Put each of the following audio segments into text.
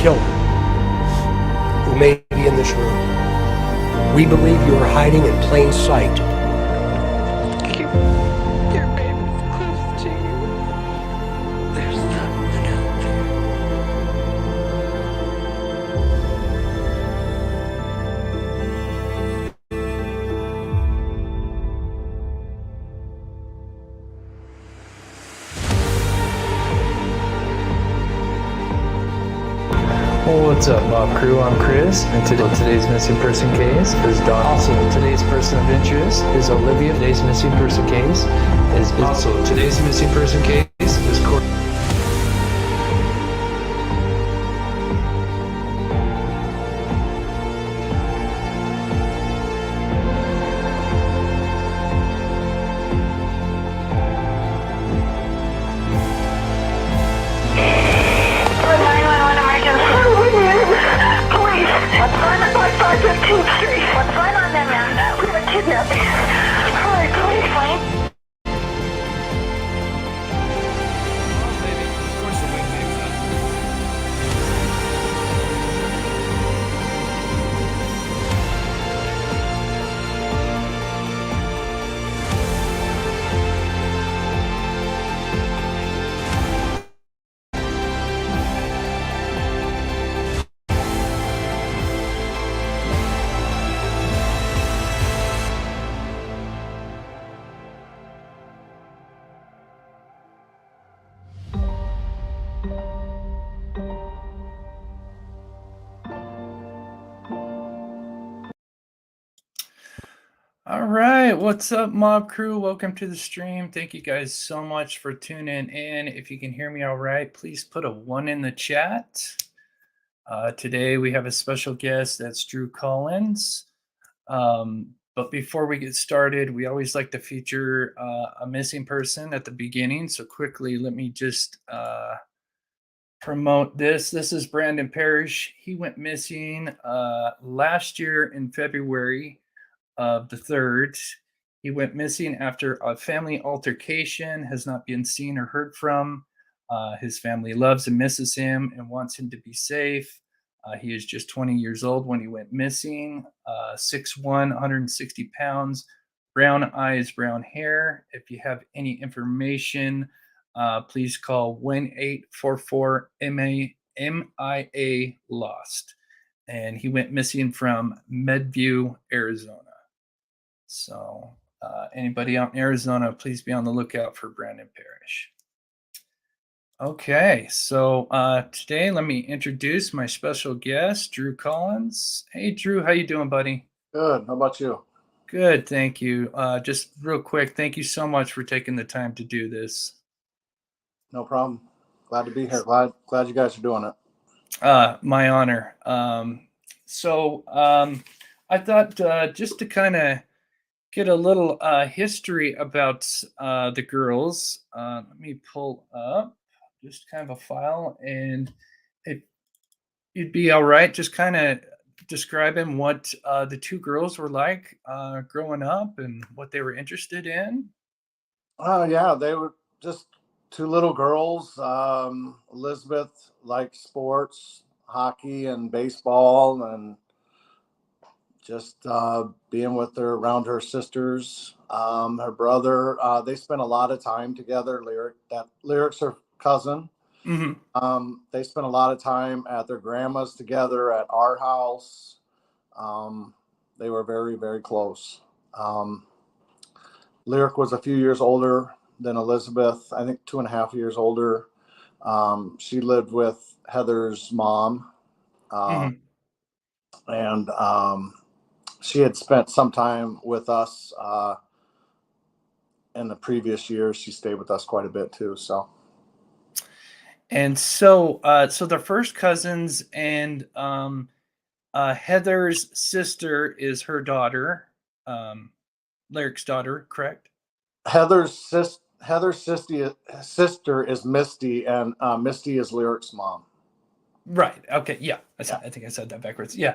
killer who may be in this room. We believe you are hiding in plain sight. Keep your babies close to you. There's someone out there. What's up, Mob Crew? I'm Chris, and today's missing person case is Don. Also, today's person of interest is Olivia. Today's missing person case is today's missing person case is Courtney. All right, what's up, Mob Crew? Welcome to the stream. Thank you guys so much for tuning in. If you can hear me all right, please put a 1 in the chat. Today we have a special guest, that's Drew Collins. But before we get started, we always like to feature a missing person at the beginning. So quickly, let me just promote this. This is Brandon Parish. He went missing last year in February of the 3rd. He went missing after a family altercation, has not been seen or heard from. His family loves and misses him and wants him to be safe. He is just 20 years old when he went missing. 6'1", 160 pounds, brown eyes, brown hair. If you have any information, please call 1-844-MIA Lost. And he went missing from Medview, Arizona. So anybody out in Arizona, please be on the lookout for Brandon Parish. Okay, so today let me introduce my special guest, Drew Collins. Hey, Drew, how you doing, buddy? Good. How about you? Good, thank you. Just real quick, thank you so much for taking the time to do this. No problem. Glad to be here. Glad you guys are doing it. My honor. I thought just to kind of get a little history about the girls. Let me pull up just kind of a file, and you'd be all right just kind of describing what the two girls were like growing up and what they were interested in. Yeah, they were just two little girls. Elizabeth liked sports, hockey and baseball, and just being with her, around her sisters, her brother. They spent a lot of time together. Lyric's her cousin. Mm-hmm. They spent a lot of time at their grandma's together at our house. They were very, very close. Lyric was a few years older than Elizabeth, I think 2.5 years older. She lived with Heather's mom. Mm-hmm. And she had spent some time with us in the previous years. She stayed with us quite a bit too. So, and so they're first cousins, and Heather's sister is her daughter, Lyric's daughter, correct? Heather's sister is Misty, and Misty is Lyric's mom. Right. Okay. Yeah. I think I said that backwards. Yeah.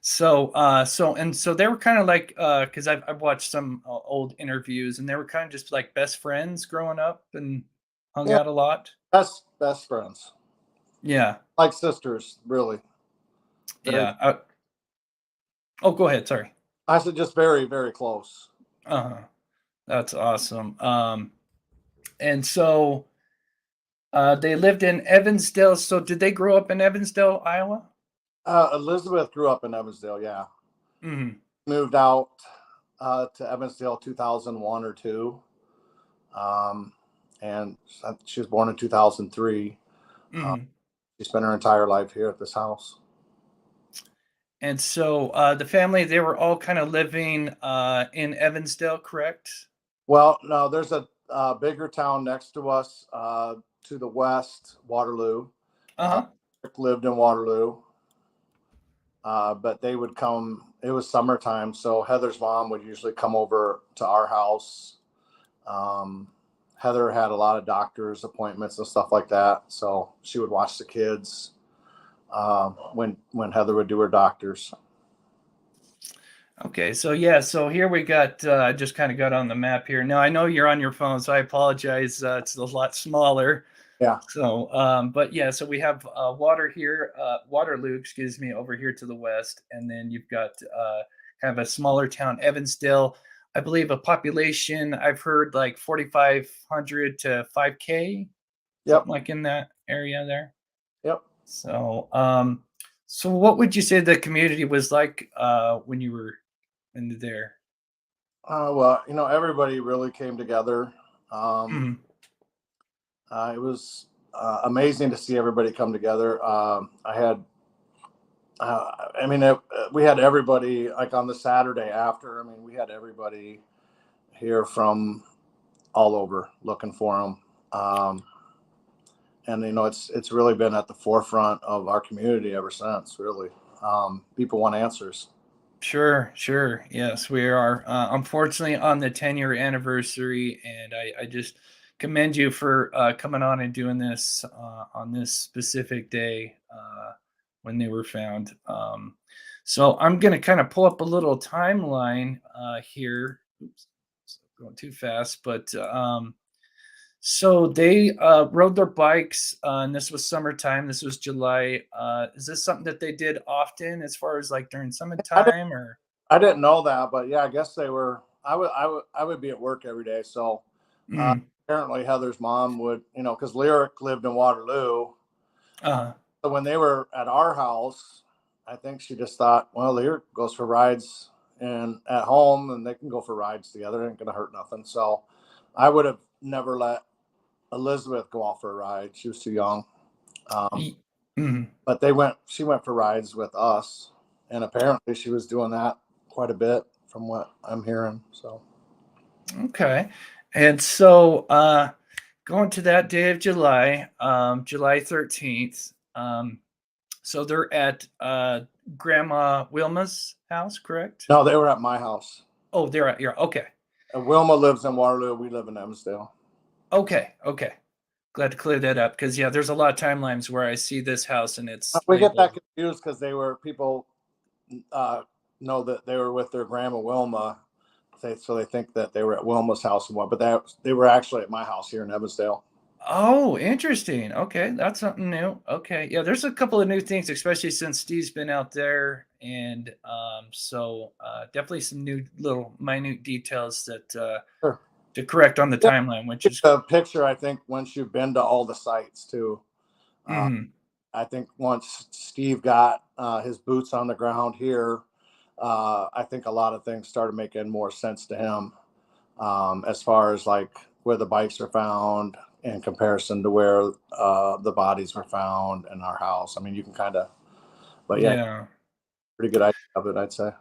So they were kind of like, because I've watched some old interviews, and they were kind of just like best friends growing up and hung out a lot. Best friends. Yeah. Like sisters, really. Very, Yeah. Oh, go ahead. Sorry. I said just very, very close. Uh-huh. That's awesome. And so they lived in Evansdale. So did they grow up in Evansdale, Iowa? Elizabeth grew up in Evansdale, yeah. Hmm. Moved out to Evansdale 2001 or 2. And she was born in 2003. Hmm. She spent her entire life here at this house. And so the family, they were all kind of living in Evansdale, correct? Well, no, there's a bigger town next to us to the west, Waterloo. Uh-huh. Rick lived in Waterloo, but they would come. It was summertime, so Heather's mom would usually come over to our house. Um, Heather had a lot of doctor's appointments and stuff like that, so she would watch the kids when Heather would do her doctors. Okay, so yeah, so here we got I just kind of got on the map here. Now I know you're on your phone, so I apologize. It's a lot smaller. Yeah. So, but yeah, so we have Waterloo, excuse me, over here to the west, and then you've got kind of a smaller town, Evansdale. I believe a population I've heard like 4,500 to 5K, Yep. something like in that area there. Yep. So, so what would you say the community was like when you were in there? Well, everybody really came together. Mhm. It was amazing to see everybody come together. We had everybody like on the Saturday after. I mean, we had everybody here from all over looking for them. And it's really been at the forefront of our community ever since. Really, people want answers. Sure, sure. Yes, we are unfortunately on the 10-year anniversary, and I just commend you for coming on and doing this on this specific day when they were found. So I'm going to kind of pull up a little timeline here. Oops, going too fast, but so they rode their bikes, and this was summertime. This was July. Is this something that they did often, as far as like during I didn't, summertime, or? I didn't know that, but yeah, I guess they were. I would be at work every day, so Mm, apparently Heather's mom would, because Lyric lived in Waterloo. uh, So when they were at our house, I think she just thought, well, Lyric goes for rides and at home, and they can go for rides together. It ain't gonna hurt nothing. So I would have never let Elizabeth go off for a ride. She was too young. y- mm, But she went for rides with us, and apparently she was doing that quite a bit from what I'm hearing. So okay. And so going to that day of July, July 13th. So they're at Grandma Wilma's house, correct? no, they were at my house. Oh, they're at your, okay. Wylma lives in Waterloo. We live in Evansdale. Okay, okay. Glad to clear that up, because yeah, there's a lot of timelines where I see this house and it's We get that labeled. confused because people know that they were with their grandma Wylma. So they think that they were at Wylma's house and what, but they were actually at my house here in Evansdale. Oh, interesting. Okay, that's something new. Okay, yeah, there's a couple of new things, especially since Steve's been out there, and so definitely some new little minute details that Sure. to correct on the Yeah, timeline, which it's is. a picture. I think once you've been to all the sites too. Mhm. I think once Steve got his boots on the ground here, I think a lot of things started making more sense to him as far as like where the bikes are found in comparison to where the bodies were found in our house. I mean, you can kind of, but yeah, Yeah. pretty good idea of it, I'd say.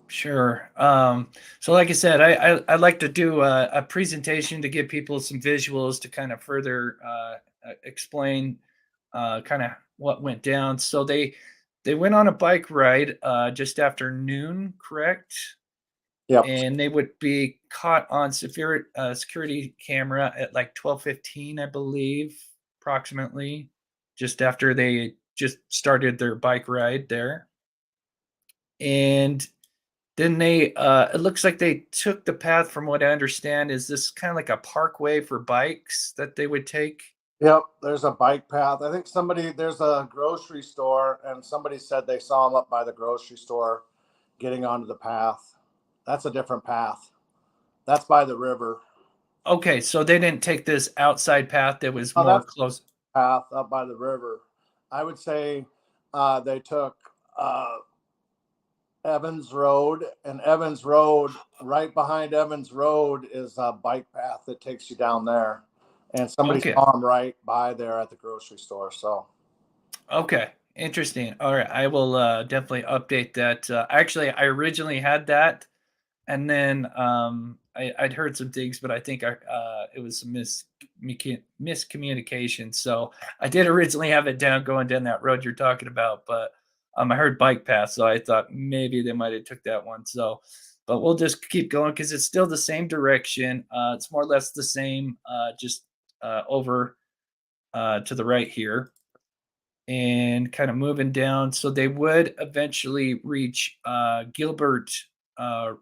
Sure. So like I said, I'd like to do a presentation to give people some visuals to kind of further explain kind of what went down. So they went on a bike ride just after noon, correct? Yep. And they would be caught on security camera at like 12:15, I believe, approximately, just after they just started their bike ride there. And then they it looks like they took the path, from what I understand, is this kind of like a parkway for bikes that they would take. Yep, there's a bike path. I think there's a grocery store, and somebody said they saw him up by the grocery store getting onto the path. That's a different path. That's by the river. Okay, so they didn't take this outside path that was Oh, more that's close. path up by the river. I would say they took Evans Road, and Evans Road, right behind Evans Road is a bike path that takes you down there. And somebody Okay. saw him right by there at the grocery store. So, Okay, interesting. All right, I will definitely update that. Actually, I originally had that, and then I'd heard some things, but I think it was some miscommunication. So I did originally have it down going down that road you're talking about, but I heard bike path, so I thought maybe they might have took that one. So, but we'll just keep going because it's still the same direction. It's more or less the same, just over to the right here and kind of moving down. So they would eventually reach Gilbert uh,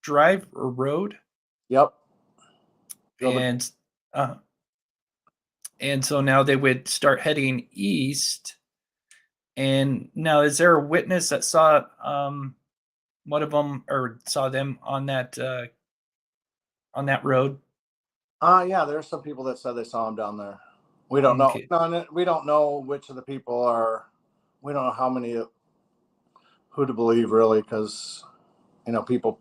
Drive or Road, yep. and uh, and so now they would start heading east. And now, is there a witness that saw one of them or saw them on that road? Yeah, there's some people that said they saw him down there. We don't know. Okay, No, we don't know which of the people are. We don't know how many, who to believe really, because people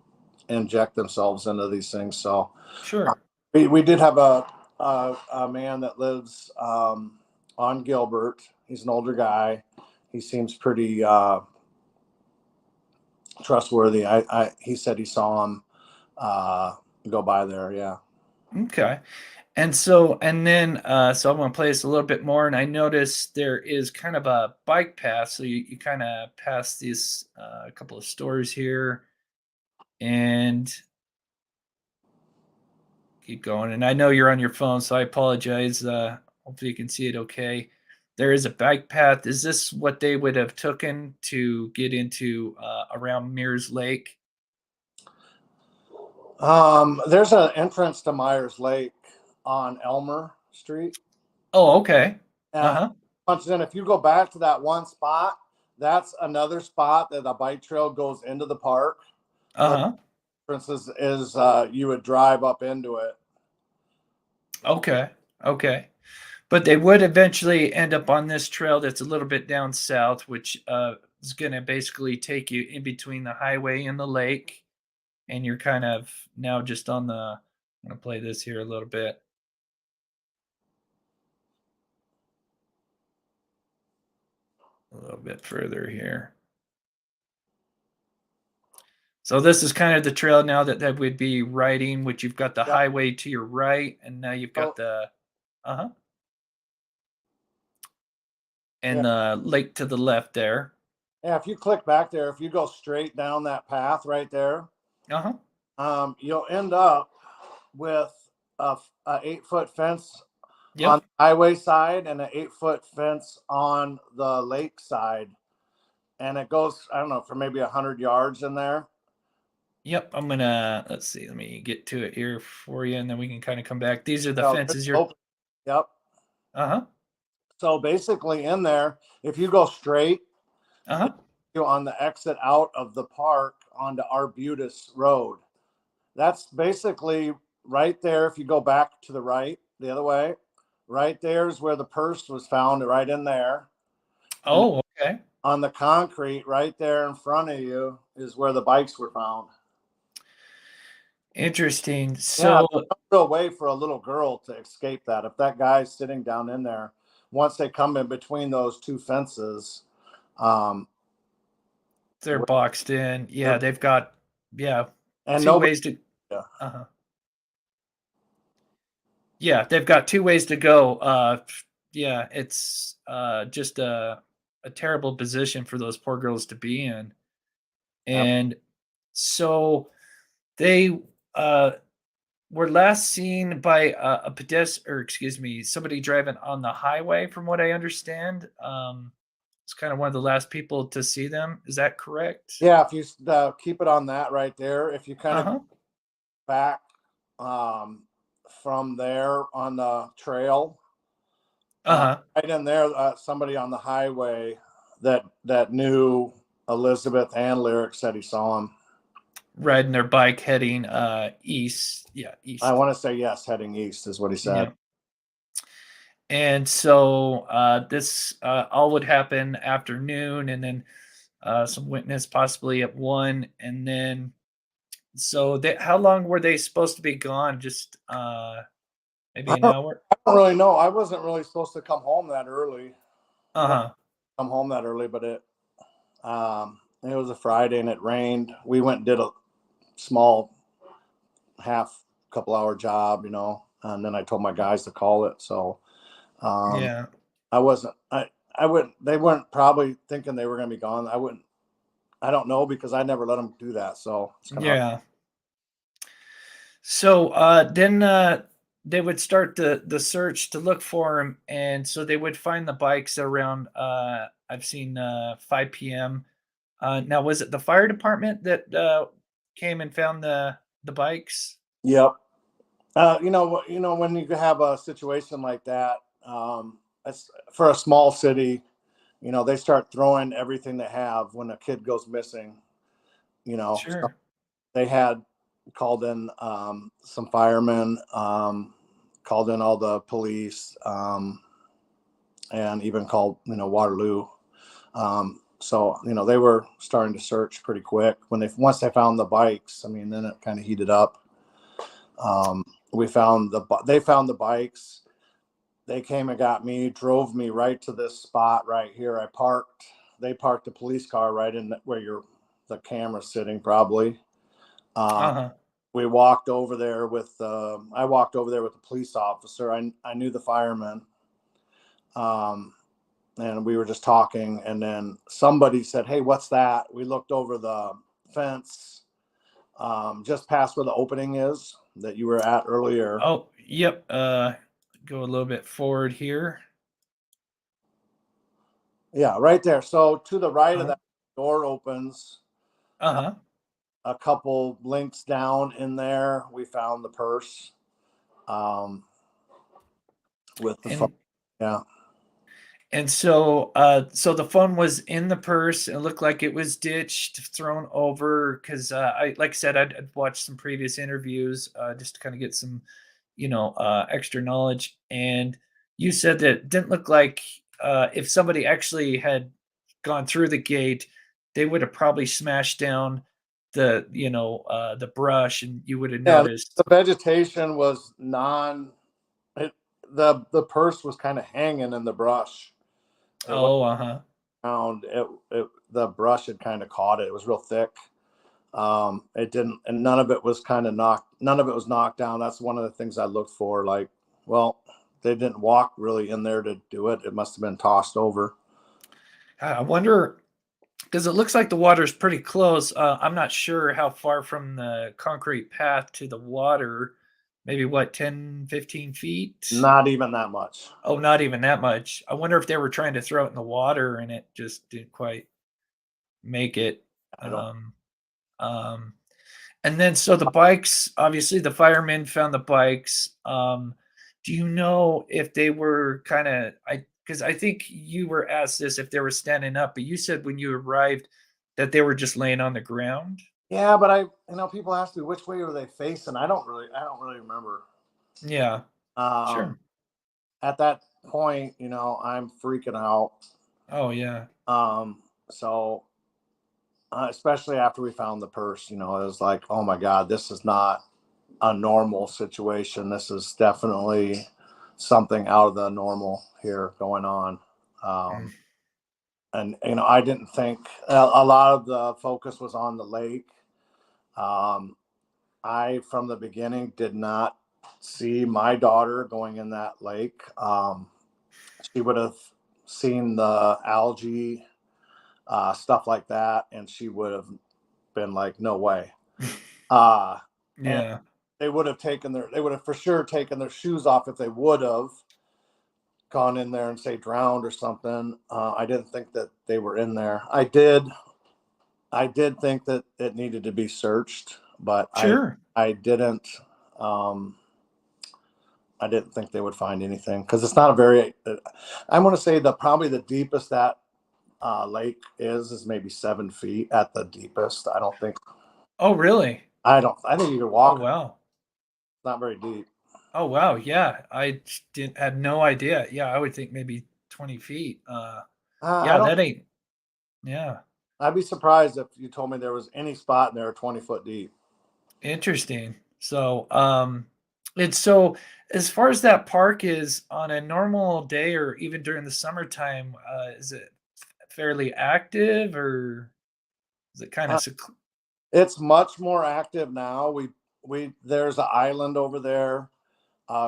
inject themselves into these things. So sure. we did have a man that lives on Gilbert. He's an older guy. He seems pretty trustworthy. He said he saw him go by there. Yeah. Okay. And then, so I'm going to play this a little bit more. And I noticed there is kind of a bike path. So you kind of pass these a couple of stores here and keep going. And I know you're on your phone, so I apologize. Hopefully you can see it okay. There is a bike path. Is this what they would have taken to get into around Meyers Lake? There's an entrance to Meyers Lake on Elmer Street. Oh, okay. And Uh-huh. if you go back to that one spot, that's another spot that the bike trail goes into the park. But Uh-huh. the difference is you would drive up into it. Okay. Okay. But they would eventually end up on this trail that's a little bit down south, which is going to basically take you in between the highway and the lake. And you're kind of now just on the, I'm going to play this here a little bit. A little bit further here. So this is kind of the trail now that would be riding, which you've got the Yep. highway to your right, and now you've got the, uh-huh, and the lake to the left there. Yeah, if you click back there, if you go straight down that path right there, Uh-huh. you'll end up with a 8-foot fence on Yep. the highway side and an 8-foot fence on the lake side. And it goes, I don't know, for maybe 100 yards in there. Yep. I'm gonna, let's see, let me get to it here for you, and then we can kind of come back. These are the So fences you're, Yep. uh-huh. So basically in there, if you go straight, Uh-huh. you're on the exit out of the park onto Arbutus Road. That's basically right there. If you go back to the right, the other way, right there is where the purse was found, right in there. And Oh, okay. on the concrete right there in front of you is where the bikes were found. Interesting. Yeah, So, there's no real way for a little girl to escape that. If that guy's sitting down in there, once they come in between those two fences, they're boxed in. Yeah, they've got, yeah, and two nobody. ways to, Yeah. uh-huh. Yeah, they've got two ways to go. Yeah, it's just a terrible position for those poor girls to be in. And so they were last seen by a pedestrian, or excuse me, somebody driving on the highway, from what I understand. It's kind of one of the last people to see them. Is that correct? Yeah, if you keep it on that right there, if you kind of Uh-huh. back from there on the trail, Uh-huh. Right in there, somebody on the highway that knew Elizabeth and Lyric said he saw him. Riding their bike heading east. Yeah, I east. want to say yes, heading east is what he said. Yeah. And so this all would happen afternoon, and then some witness possibly at 1, and then so how long were they supposed to be gone? Just maybe I an don't, hour? I don't really know. I wasn't really supposed to come home that early. Uh-huh. But it was a Friday and it rained. We went and did a small couple hour job, and then I told my guys to call it. So Yeah. I wouldn't, they weren't probably thinking they were going to be gone. I don't know because I never let them do that. So it's kind of hard. Yeah. So then they would start the search to look for him, and so they would find the bikes around I've seen 5 p.m. Now was it the fire department that came and found the bikes? Yep. When you have a situation like that, it's for a small city, they start throwing everything they have when a kid goes missing. So Sure. they had called in some firemen, called in all the police, and even called, Waterloo. So they were starting to search pretty quick once they found the bikes. I mean, then it kind of heated up. They found the bikes. They came and got me, drove me right to this spot right here. They parked the police car right in where the camera's sitting probably. Uh-huh. We walked over there I walked over there with the police officer. I knew the fireman. And we were just talking, and then somebody said, "Hey, what's that?" We looked over the fence, just past where the opening is that you were at earlier. Oh, yep. Go a little bit forward here. Yeah, right there. So to the right of Uh-huh. that door opens. Uh-huh. A couple links down in there, we found the purse, with the phone. And Yeah. and so so the phone was in the purse. It looked like it was ditched, thrown over, because I like I said, I'd watched some previous interviews just to kind of get some, extra knowledge. And you said that it didn't look like if somebody actually had gone through the gate, they would have probably smashed down the brush, and you would have Yeah, noticed. the vegetation was the purse was kind of hanging in the brush. It was Oh, uh-huh. found the brush had kind of caught it. It was real thick. It didn't, and none of it was knocked down. That's one of the things I looked for. Like, well, they didn't walk really in there to do it. It must have been tossed over. I wonder, because it looks like the water's pretty close. I'm not sure how far from the concrete path to the water. Maybe what, 10, 15 feet? Not even that much. Oh, not even that much. I wonder if they were trying to throw it in the water and it just didn't quite make it. I don't. Um, um, and then so the bikes, obviously the firemen found the bikes. Do you know if they were kind of, because I think you were asked this if they were standing up, but you said when you arrived that they were just laying on the ground. Yeah, but people ask me which way were they facing. I don't really remember. Yeah, Um, sure. at that point, I'm freaking out. Oh yeah. So especially after we found the purse, it was like, oh my God, this is not a normal situation. This is definitely something out of the normal here going on. Mm. And I didn't think a lot of the focus was on the lake. I, from the beginning, did not see my daughter going in that lake. She would have seen the algae, stuff like that, and she would have been like, no way. And Yeah. they would have for sure taken their shoes off if they would have gone in there and say drowned or something. I didn't think that they were in there. I did think that it needed to be searched, but Sure. I didn't. I didn't think they would find anything because it's not a very. I want to say probably the deepest that lake is maybe 7 feet at the deepest. I don't think. Oh, really? I don't. I think you could Oh, walk. wow. It's not very deep. Oh, wow. Yeah. I had no idea. Yeah. I would think maybe 20 feet. I Yeah, don't. that ain't, yeah. I'd be surprised if you told me there was any spot in there 20 foot deep. Interesting. So, it's so as far as that park is on a normal day or even during the summertime, is it fairly active or is it kind Uh, of it's much more active now. There's an island over there.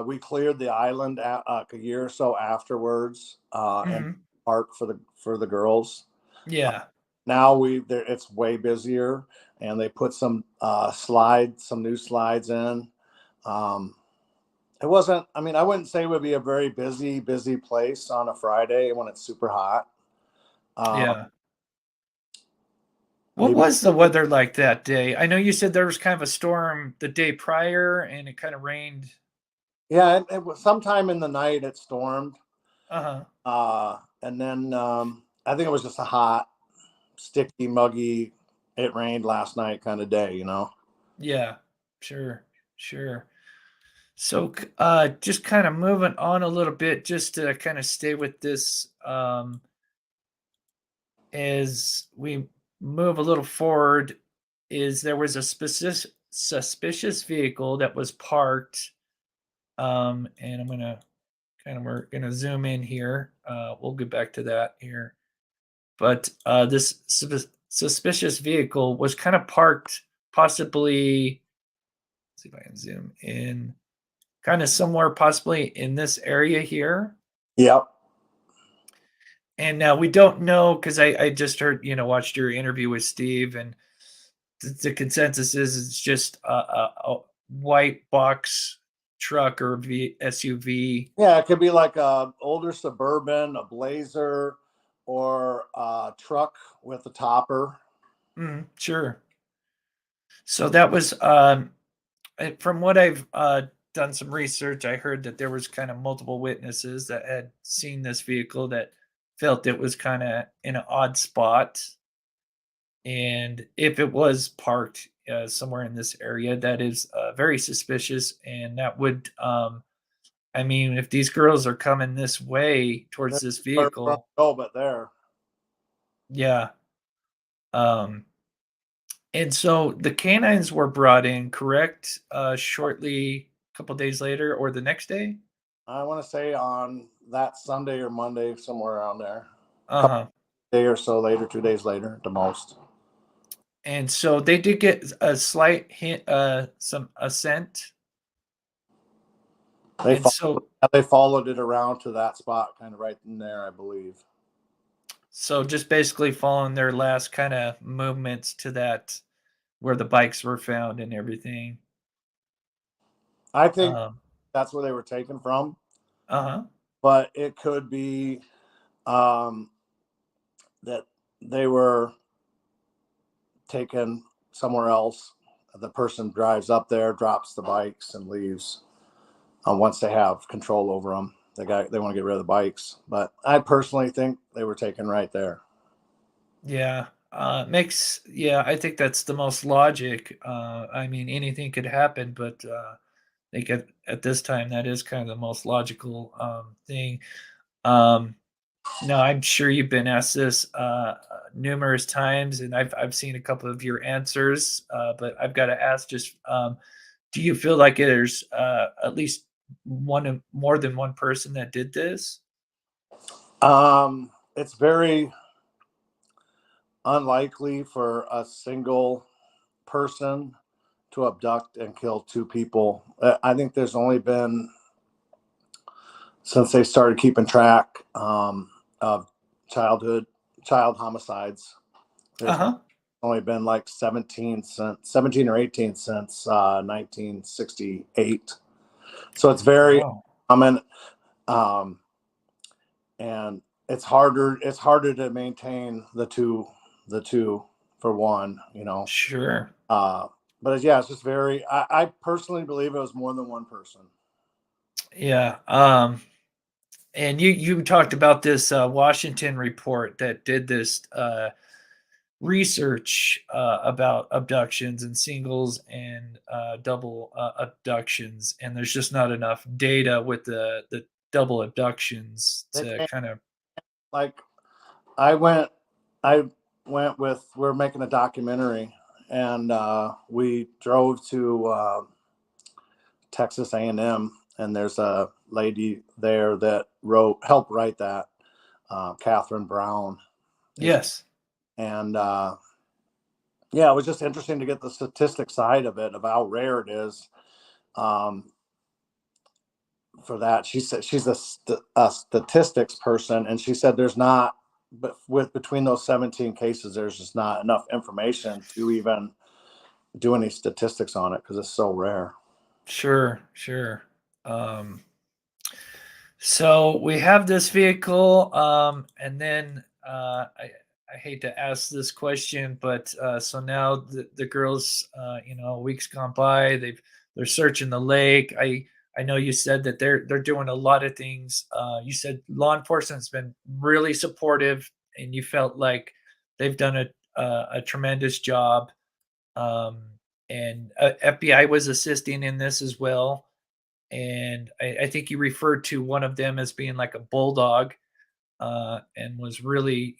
We cleared the island a year or so afterwards, and Mhm. park for the girls. Yeah. Now it's way busier, and they put some some new slides in. It wasn't. I mean, I wouldn't say it would be a very busy place on a Friday when it's super hot. Yeah. What Maybe was the weather like that day? I know you said there was kind of a storm the day prior and it kind of rained. yeah. It was sometime in the night it stormed, Uh-huh. and then I think it was just a hot, sticky, muggy. It rained last night kind of day, you know. Yeah. Sure. Sure. So, just kind of moving on a little bit, just to kind of stay with this, as we move a little forward, is there was a suspicious vehicle that was parked, and I'm gonna we're gonna zoom in here. We'll get back to that here, but this suspicious vehicle was kind of parked, possibly. Let's see if I can zoom in. Kind of somewhere possibly in this area here. Yep. And now we don't know because I just heard, watched your interview with Steve, and the consensus is it's just a white box truck or SUV. Yeah, it could be like a older Suburban, a Blazer, or a truck with a topper. Sure. So that was, from what I've done some research, I heard that there was kind of multiple witnesses that had seen this vehicle that felt it was kind of in an odd spot. And if it was parked somewhere in this area, that is very suspicious. And that would, I mean, if these girls are coming this way towards this vehicle, Oh, but there. yeah. Um, and so the canines were brought in, correct? Shortly, a couple days later, or the next day. I want to say on that Sunday or Monday, somewhere around there. Uh huh. Day or so later, 2 days later, at the most. And so they did get a slight hint, some scent. They And so they followed it around to that spot, kind of right in there, I believe. So just basically following their last kind of movements to that where the bikes were found and everything. I think Um, that's where they were taken from, uh-huh. but it could be that they were taken somewhere else. The person drives up there, drops the bikes, and leaves. Once they have control over them, they want to get rid of the bikes. But I personally think they were taken right there. Yeah. Yeah, I think that's the most logic. I mean, anything could happen, but I think at this time that is kind of the most logical thing. Um, no, I'm sure you've been asked this numerous times, and I've seen a couple of your answers, but I've got to ask just, do you feel like there's at least more than one person that did this? It's very unlikely for a single person to abduct and kill 2 people. I think there's only been, since they started keeping track of child homicides, there's Uh-huh. only been like 17 or 18 since 1968. So it's very Wow. common, and it's harder to maintain the two for one, Sure. but yeah, it's just very, I personally believe it was more than one person. Yeah. And you talked about this Washington report that did this research about abductions and singles and double abductions, and there's just not enough data with the double abductions They to can't, kind of. like I went I went with we're making a documentary, and we drove to Texas A&M, and there's a lady there that helped write that, Catherine Brown. Yes. And yeah, it was just interesting to get the statistic side of it, of how rare it is. Um, for that, she said she's a statistics person, and she said there's not, but between those 17 cases, there's just not enough information to even do any statistics on it because it's so rare. Sure. um So we have this vehicle, and then I hate to ask this question, but so now the girls, weeks gone by, they're searching the lake. I know you said that they're doing a lot of things. You said law enforcement's been really supportive, and you felt like they've done a tremendous job. Um, and FBI was assisting in this as well, and I think you referred to one of them as being like a bulldog, and was really,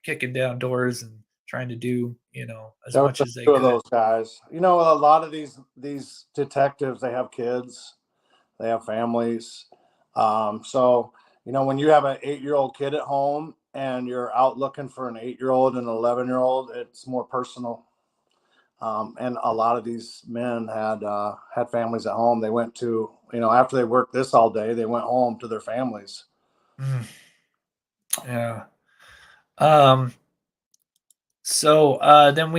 kicking down doors and trying to do, as There was much a as they few of could. those guys. A lot of these detectives, they have kids, they have families. So when you have an 8-year-old kid at home and you're out looking for an 8-year-old and an 11-year-old, it's more personal. And a lot of these men had families at home. They went to, after they worked this all day, they went home to their families. Mm, yeah. Um, so then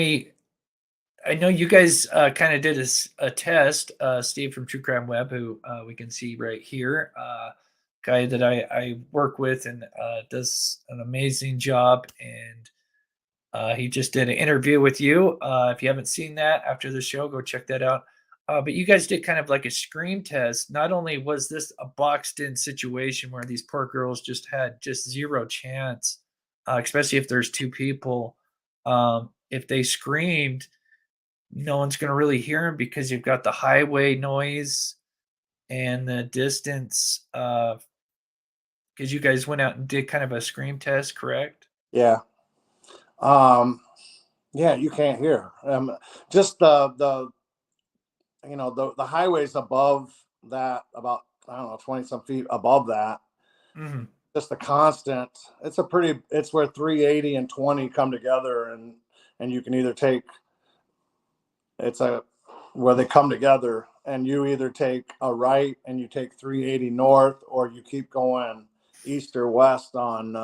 I know you guys kind of did a test, Steve from True Crime Web, who we can see right here, guy that I work with and does an amazing job. And he just did an interview with you. If you haven't seen that after the show, go check that out. But you guys did kind of like a screen test. Not only was this a boxed in situation where these poor girls just had just zero chance, especially if there's two people. If they screamed, no one's going to really hear them because you've got the highway noise and the distance. Because you guys went out and did kind of a scream test, correct? Yeah. Yeah, you can't hear. Just the highways above that, about, I don't know, 20 some feet above that. Hmm. Just the constant. It's where 380 and 20 come together, and you can either take, it's a where they come together, and you either take a right and you take 380 north, or you keep going east or west on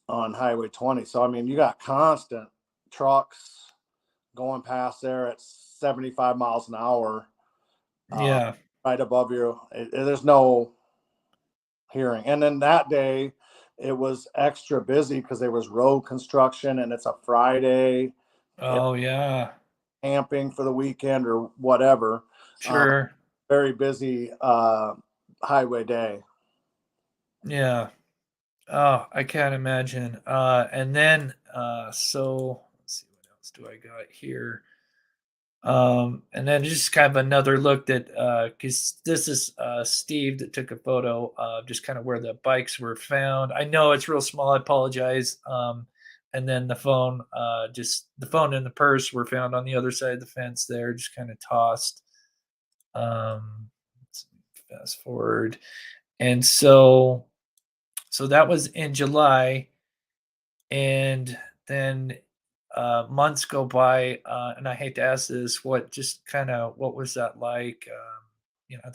Highway 20. So I mean, you got constant trucks going past there at 75 miles an hour, Yeah. right above you. There's no hearing. And then that day, it was extra busy because there was road construction, and it's a Friday, Oh, yeah. camping for the weekend or whatever. Uh, Sure. Very busy highway day. Yeah. Oh, I can't imagine. And then, so let's see, what else do I got here? And then just kind of another look that, because this is Steve that took a photo of just kind of where the bikes were found. I know it's real small. I apologize. And then just the phone and the purse were found on the other side of the fence there, just kind of tossed. Let's fast forward. And so that was in July, and then months go by, and I hate to ask this, what was that like? You know,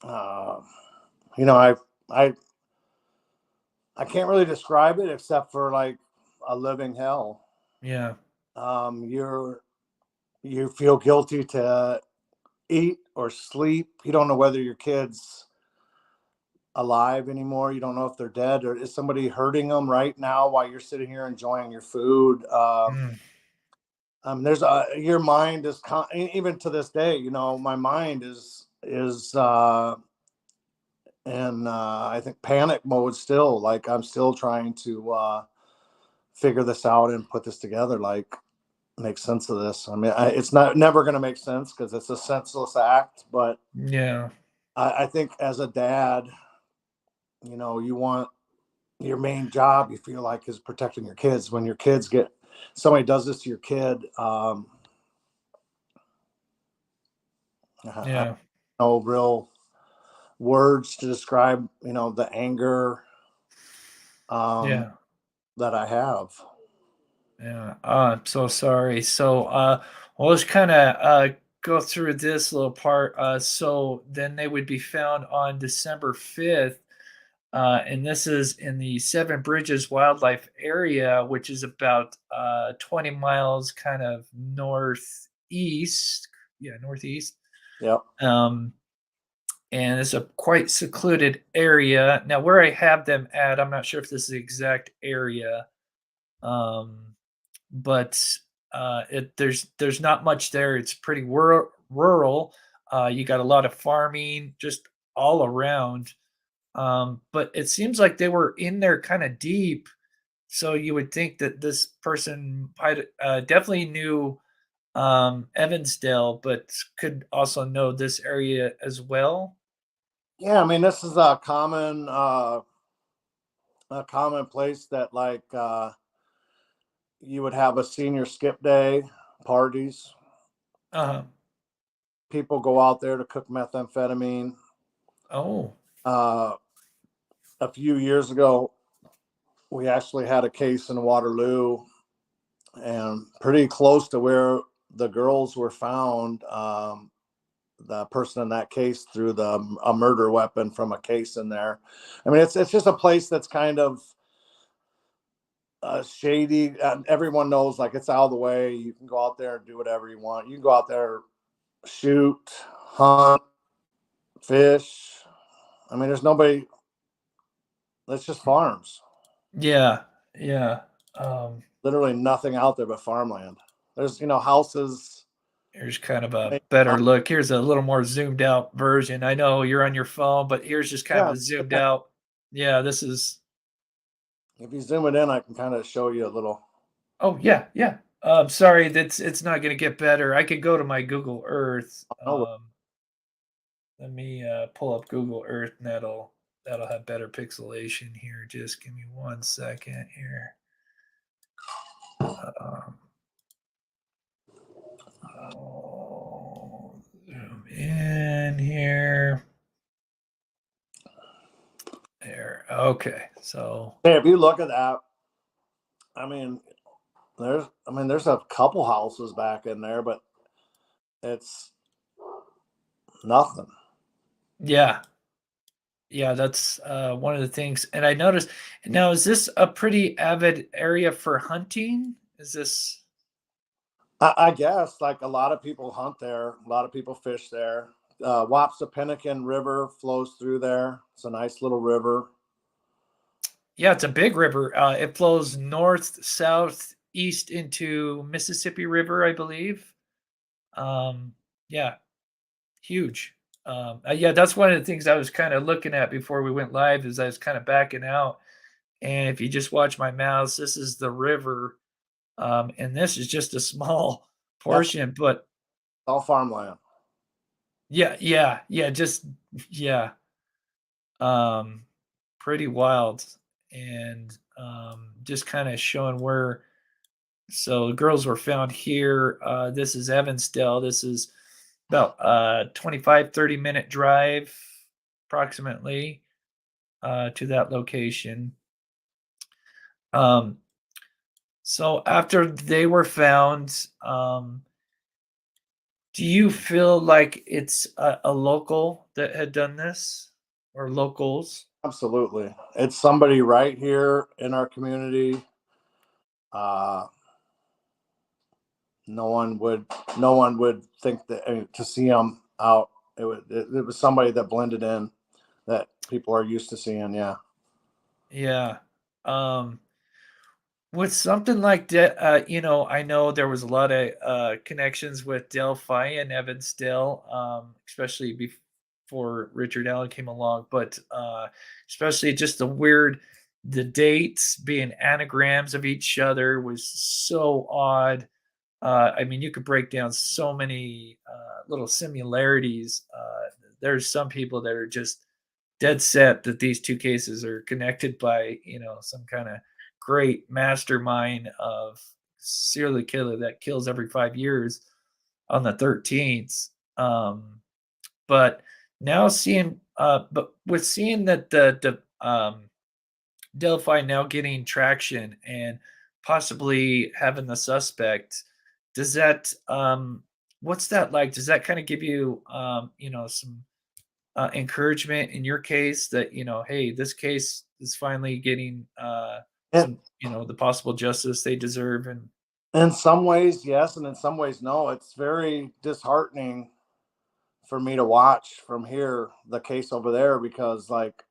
Uh, you know, I I I can't really describe it except for like a living hell. yeah, You're you feel guilty to eat or sleep. You don't know whether your kid's alive anymore. You don't know if they're dead, or is somebody hurting them right now while you're sitting here enjoying your food. mm, There's your mind is even to this day, my mind is in I think panic mode still. Like I'm still trying to figure this out and put this together, like make sense of this. I mean, it's never going to make sense because it's a senseless act, but Yeah. I think as a dad, you want your main job, you feel like, is protecting your kids. When your kids somebody does this to your kid, Yeah. no real words to describe, the anger Yeah. that I have. Yeah. I'm so sorry. So we'll just kind of go through this little part. So then they would be found on December 5th. And this is in the Seven Bridges Wildlife Area, which is about 20 miles kind of northeast. Yeah, northeast. Yep. And it's a quite secluded area. Now, where I have them at, I'm not sure if this is the exact area, but there's not much there. It's pretty rural. You got a lot of farming just all around. But it seems like they were in there kind of deep. So you would think that this person definitely knew Evansdale, but could also know this area as well. Yeah, I mean, this is a common place that, like, you would have a senior skip day parties. Uh-huh. People go out there to cook methamphetamine. Oh. A few years ago, we actually had a case in Waterloo, and pretty close to where the girls were found. The person in that case threw a murder weapon from a case in there. I mean, it's just a place that's kind of shady. Everyone knows, like, it's out of the way. You can go out there and do whatever you want. You can go out there, shoot, hunt, fish. I mean, there's nobody. It's just farms. Yeah. Yeah. Literally nothing out there but farmland. There's, houses. Here's kind of a better look. Here's a little more zoomed out version. I know you're on your phone, but here's just kind of a zoomed out. Yeah, this is. If you zoom it in, I can kind of show you a little. Oh yeah, yeah. Sorry, it's not going to get better. I could go to my Google Earth. Let me pull up Google Earth, and that'll have better pixelation here. Just give me 1 second here. Zoom in here. There. Okay. So Hey, if you look at that, I mean, there's a couple houses back in there, but it's nothing. yeah. Yeah, that's one of the things. And I noticed now, is this a pretty avid area for hunting? Is this I guess, like, a lot of people hunt there, a lot of people fish there. Wapsipinicon River flows through there. It's a nice little river. Yeah, it's a big river. It flows north, south, east into Mississippi River, I believe. Yeah, huge. Yeah, that's one of the things I was kind of looking at before we went live, is I was kind of backing out. And if you just watch my mouse, this is the river. And this is just a small portion, but All farmland. yeah, yeah. Pretty wild. And just kind of showing where. So the girls were found here. This is Evansdale. This is about 25, 30-minute drive approximately to that location. So after they were found, do you feel like it's a local that had done this, or locals? Absolutely. It's somebody right here in our community. No one would think that to see them out. It was somebody that blended in, that people are used to seeing. Yeah. Yeah. with something like that, I know there was a lot of connections with Delphi and Evansdale, especially before Richard Allen came along, but especially just the dates being anagrams of each other was so odd. I mean, you could break down so many little similarities. There's some people that are just dead set that these two cases are connected by, some kind of great mastermind of serial killer that kills every 5 years on the 13th. But now but with seeing that the Delphi now getting traction and possibly having the suspect, does that what's that like? Does that kind of give you some encouragement in your case that, hey, this case is finally getting And some, the possible justice they deserve? And in some ways, yes, and in some ways, no. It's very disheartening for me to watch from here the case over there, because like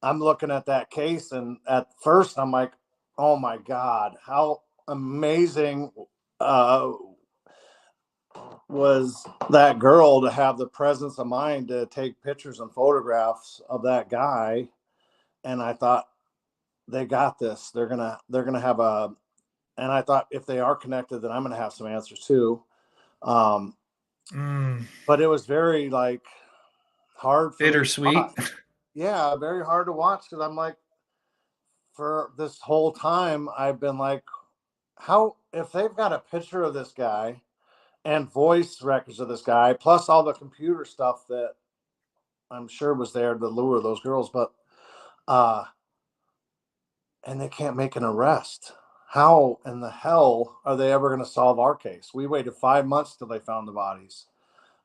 I'm looking at that case, and at first I'm like, oh my God, how amazing uh, was that girl to have the presence of mind to take pictures and photographs of that guy. And I thought, they got this. They're gonna have a, and I thought if they are connected, then I'm gonna have some answers too. Um, mm, but it was very like hard for me to bittersweet. watch. Yeah, very hard to watch, because I'm like, for this whole time I've been like, how, if they've got a picture of this guy and voice records of this guy, plus all the computer stuff that I'm sure was there to lure those girls, but and they can't make an arrest. How in the hell are they ever going to solve our case? We waited 5 months till they found the bodies,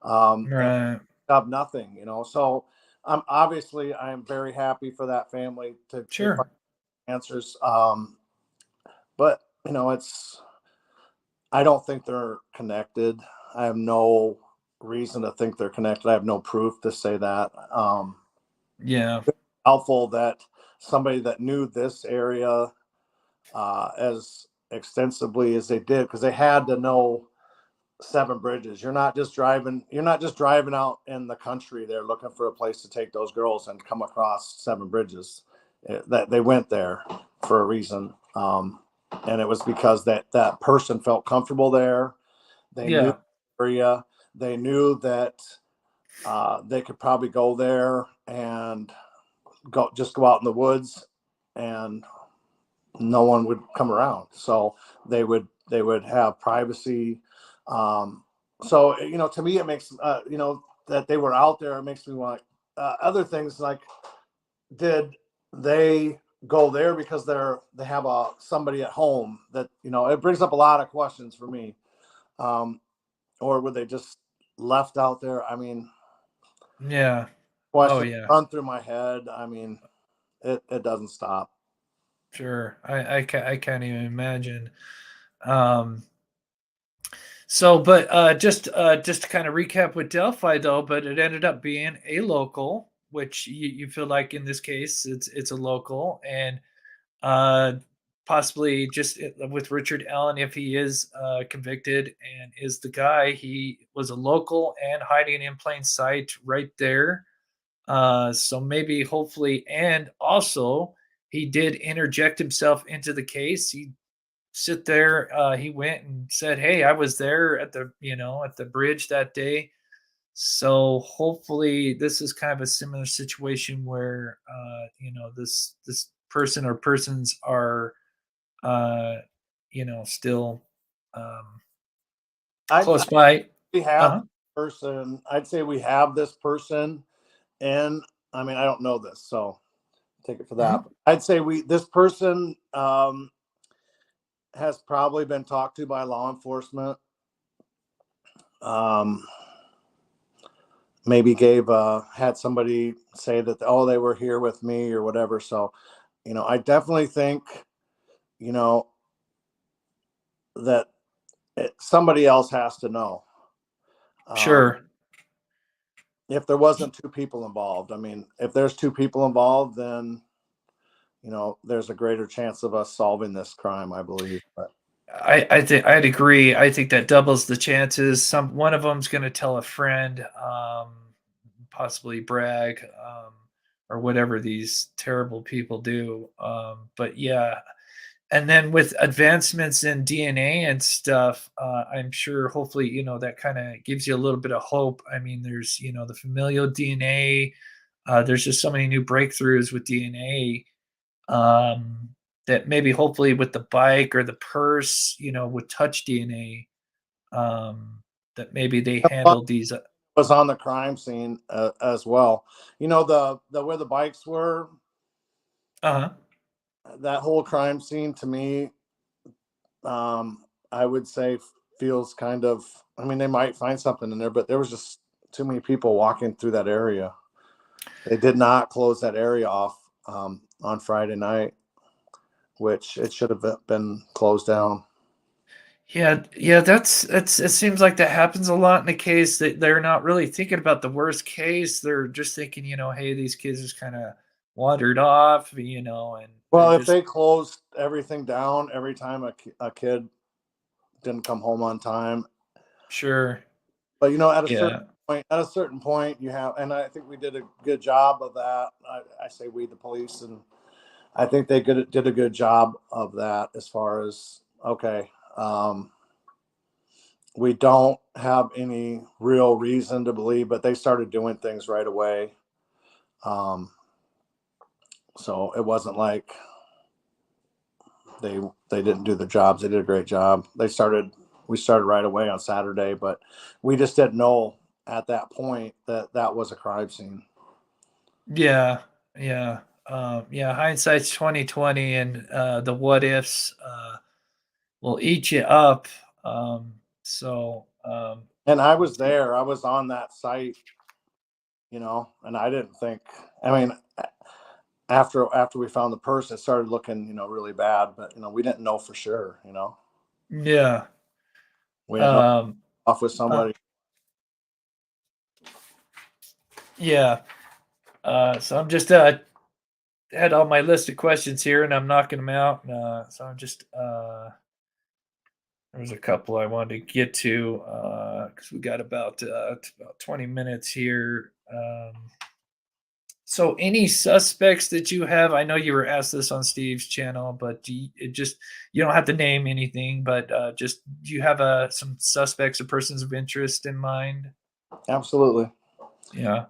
and Right. have nothing, So I'm very happy for that family to they find Sure. answers. But I don't think they're connected. I have no reason to think they're connected. I have no proof to say that. Yeah. Helpful that somebody that knew this area as extensively as they did, because they had to know Seven Bridges. You're not just driving out in the country there looking for a place to take those girls and come across Seven Bridges. That they went there for a reason. And it was because that person felt comfortable there. They knew Yeah. the area. They knew that they could probably go there and go out in the woods, and no one would come around. So they would have privacy. So to me, it makes that they were out there. It makes me want other things like, did they go there because they have somebody at home that it brings up a lot of questions for me, or were they just left out there? I mean, Yeah. Oh questions yeah. run through my head. I mean, it doesn't stop. Sure. I can't even imagine. Um, but just to kind of recap with Delphi though, but it ended up being a local, which you feel like in this case it's a local, and uh, possibly just with Richard Allen, if he is convicted and is the guy, he was a local and hiding in plain sight right there. So maybe, hopefully, and also he did interject himself into the case. He sit there. He went and said, "Hey, I was there at the bridge that day." So hopefully, this is kind of a similar situation where this person or persons are still I close by. we have Uh-huh. this person. I'd say we have this person, and I mean, I don't know this, so take it for Uh-huh. that. I'd say this person has probably been talked to by law enforcement. Um, Maybe had somebody say that, oh, they were here with me or whatever. So, I definitely think you know that somebody else has to know. Sure. If there wasn't two people involved, I mean, if there's two people involved, then there's a greater chance of us solving this crime, I believe. But I think I'd agree. I think that doubles the chances. One of them's going to tell a friend, possibly brag, or whatever these terrible people do. But yeah, and then with advancements in DNA and stuff, I'm sure hopefully, that kind of gives you a little bit of hope. I mean, there's, the familial DNA. There's just so many new breakthroughs with DNA, um, that maybe hopefully with the bike or the purse, with touch DNA, that maybe they handled these. was on the crime scene as well. The where the bikes were, Uh-huh. that whole crime scene to me, I would say feels kind of. I mean, they might find something in there, but there was just too many people walking through that area. They did not close that area off on Friday night, which it should have been closed down. Yeah, it seems like that happens a lot in the case that they're not really thinking about the worst case. They're just thinking, hey, these kids just kind of wandered off, and Well, they're if just they closed everything down every time a kid didn't come home on time, sure. but Yeah. at a certain point, you have, and I think we did a good job of that. I say we, the police, and I think they did a good job of that as far as, okay, we don't have any real reason to believe, but they started doing things right away. So it wasn't like they didn't do the jobs. They did a great job. We started right away on Saturday, but we just didn't know at that point that was a crime scene. Yeah, yeah, yeah. Hindsight's 2020, and the what ifs will eat you up. So And I was there. I was on that site, and I didn't think. I mean, after we found the purse, it started looking, really bad. But we didn't know for sure. yeah, We didn't know um, off with uh, somebody. yeah. So I'm just had all my list of questions here, and I'm knocking them out. So I'm just there was a couple I wanted to get to because we got about 20 minutes here. So any suspects that you have? I know you were asked this on Steve's channel, but you don't have to name anything, but just do you have some suspects or persons of interest in mind? Absolutely. Yeah.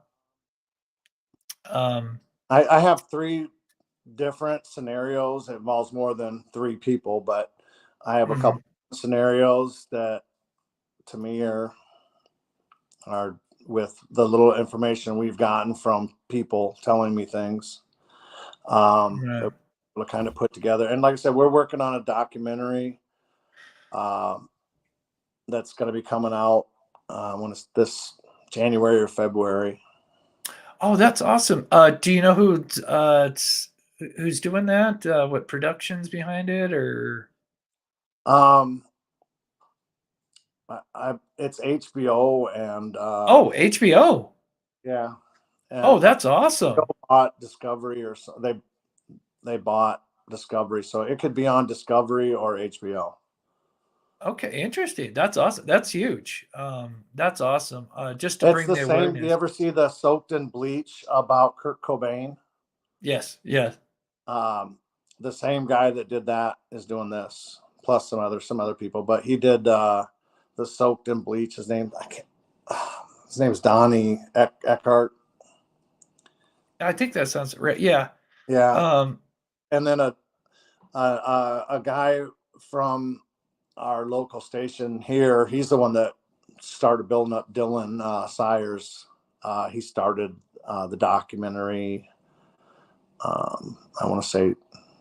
Um, I have 3 different scenarios. It involves more than 3 people, but I have a mhm. couple scenarios that to me are with the little information we've gotten from people telling me things. Right. That we'll kind of put together. And like I said, we're working on a documentary that's going to be coming out when it's this January or February. Oh, that's awesome. Do you know who's doing that? What production's behind it, or? Um, it's HBO and Oh, HBO. yeah, Oh, and that's awesome. bought Discovery or so they bought Discovery, so it could be on Discovery or HBO. Okay, interesting. That's awesome. That's huge. That's awesome. Just to It's bring the the same. Do you awareness. ever see the Soaked in Bleach about Kurt Cobain? Yes, yes. The same guy that did that is doing this, plus some other people. But he did the Soaked in Bleach. His name I can't. His name is Donnie Eckhart. I think that sounds right. Yeah. Yeah, Um, and then a guy from our local station here. He's the one that started building up Dylan Sires. He started the documentary. I want to say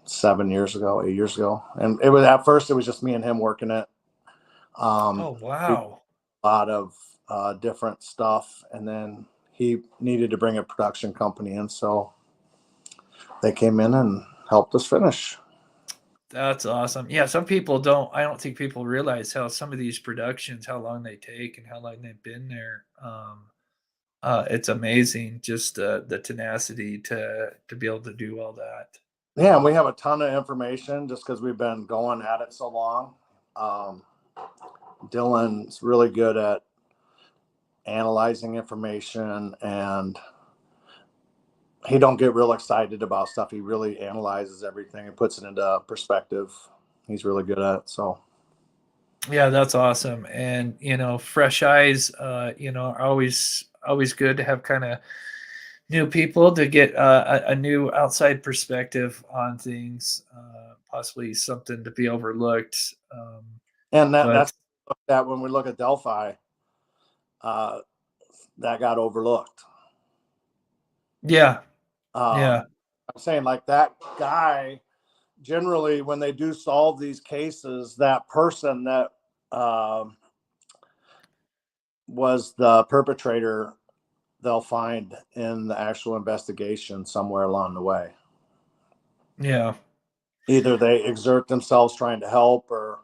8 years ago, and it was at first it was just me and him working it. oh We wow. a lot of different stuff, and then he needed to bring a production company in, so they came in and helped us finish. That's awesome. Yeah, I don't think people realize how some of these productions, how long they take and how long they've been there. It's amazing just the tenacity to be able to do all that. Yeah, and we have a ton of information just because we've been going at it so long. Dylan's really good at analyzing information, and he don't get real excited about stuff. He really analyzes everything and puts it into perspective. He's really good at it. So Yeah, that's awesome. And fresh eyes, are always good to have kind of new people to get a new outside perspective on things, possibly something to be overlooked. and But that's that when we look at Delphi, uh, that got overlooked. yeah, Um, yeah, I'm saying like that guy, generally when they do solve these cases, that person that was the perpetrator, they'll find in the actual investigation somewhere along the way. yeah, Either they exert themselves trying to help, or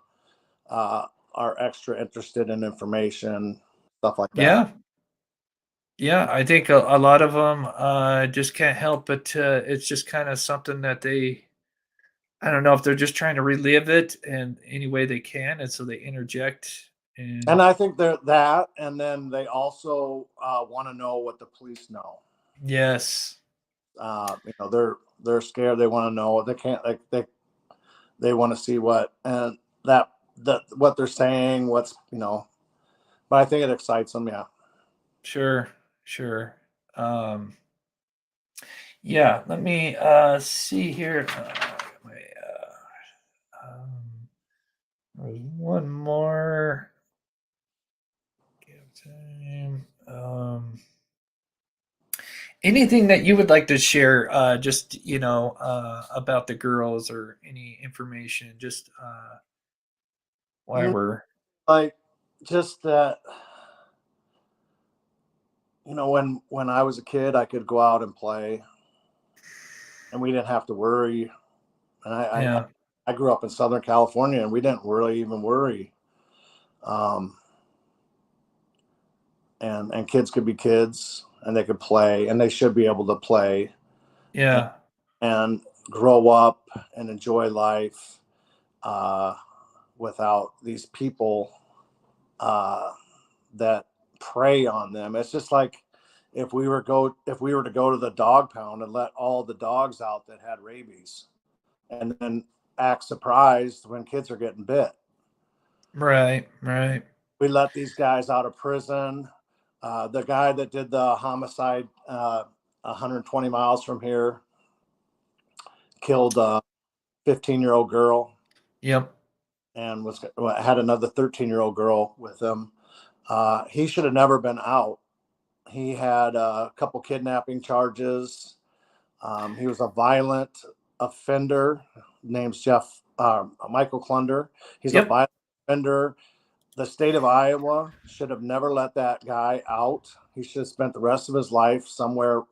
are extra interested in information, stuff like that. yeah. Yeah, I think a lot of them just can't help but it's just kind of something that I don't know if they're just trying to relive it in any way they can, and so they interject. And And I think they're that, and then they also want to know what the police know. yes, They're scared. They want to know. They can't like they want to see what and that what they're saying. But I think it excites them. Yeah. sure, sure. Um, yeah, let me see here. There's one more. Give time. Anything that you would like to share, just about the girls or any information, just why Mm, we're Like just that. When I was a kid, I could go out and play, and we didn't have to worry. And yeah, I grew up in Southern California, and we didn't really even worry. Um, and kids could be kids, and they could play, and they should be able to play and, yeah, and grow up and enjoy life uh, without these people uh, that prey on them. It's just like if we were to go to the dog pound and let all the dogs out that had rabies, and then act surprised when kids are getting bit. right, right, We let these guys out of prison. The guy that did the homicide 120 miles from here killed a 15-year-old girl yep, and had another 13-year-old girl with him. He should have never been out. He had a couple kidnapping charges. He was a violent offender. Name's Michael Klunder. He's a yep, violent offender. The state of Iowa should have never let that guy out. He should have spent the rest of his life somewhere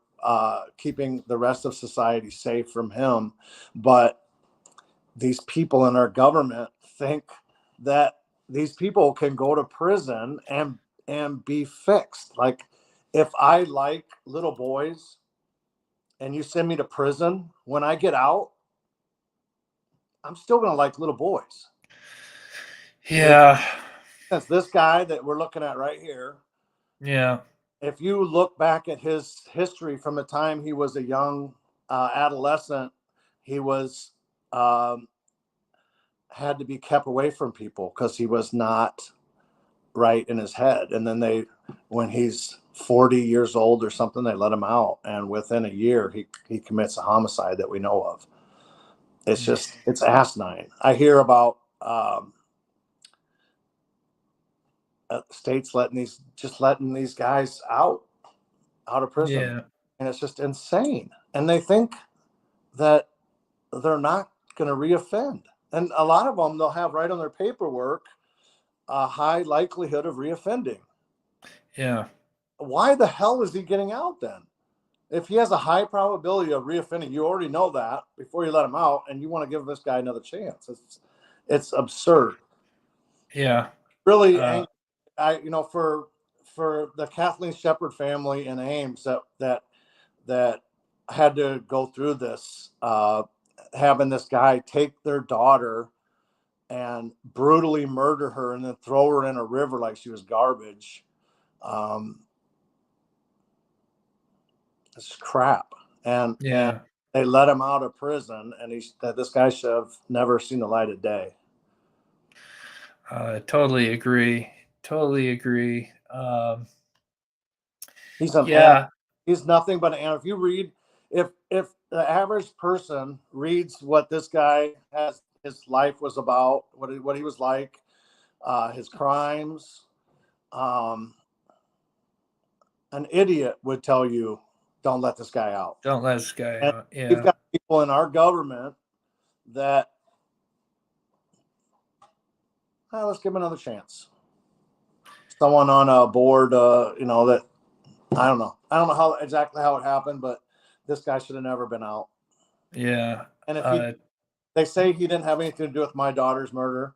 keeping the rest of society safe from him. But these people in our government think that these people can go to prison and be fixed. Like if I like little boys and you send me to prison, when I get out, I'm still going to like little boys. yeah, That's this guy that we're looking at right here. yeah, If you look back at his history from the time he was a young adolescent, he was had to be kept away from people because he was not right in his head. And then when he's 40 years old or something, they let him out, and within a year he commits a homicide that we know of. It's asinine. I hear about states letting these guys out of prison, yeah, and it's just insane. And they think that they're not going to reoffend, and a lot of them they'll have right on their paperwork a high likelihood of reoffending. yeah, Why the hell is he getting out then? If he has a high probability of reoffending, you already know that before you let him out, and you want to give this guy another chance. It's absurd. yeah, Really uh, angry. For the Kathleen Shepherd family in Ames that had to go through this, having this guy take their daughter and brutally murder her and then throw her in a river like she was garbage. It's crap. And they let him out of prison, and this guy should have never seen the light of day. Totally agree. Totally agree. He's he's nothing but an. If you read, if the average person reads what this guy his life was about, what he was like, his crimes, an idiot would tell you, don't let this guy out. Don't let this guy out. Yeah. We've got people in our government that, let's give him another chance. Someone on a board, that I don't know how exactly how it happened, but this guy should have never been out. Yeah. And if they say he didn't have anything to do with my daughter's murder,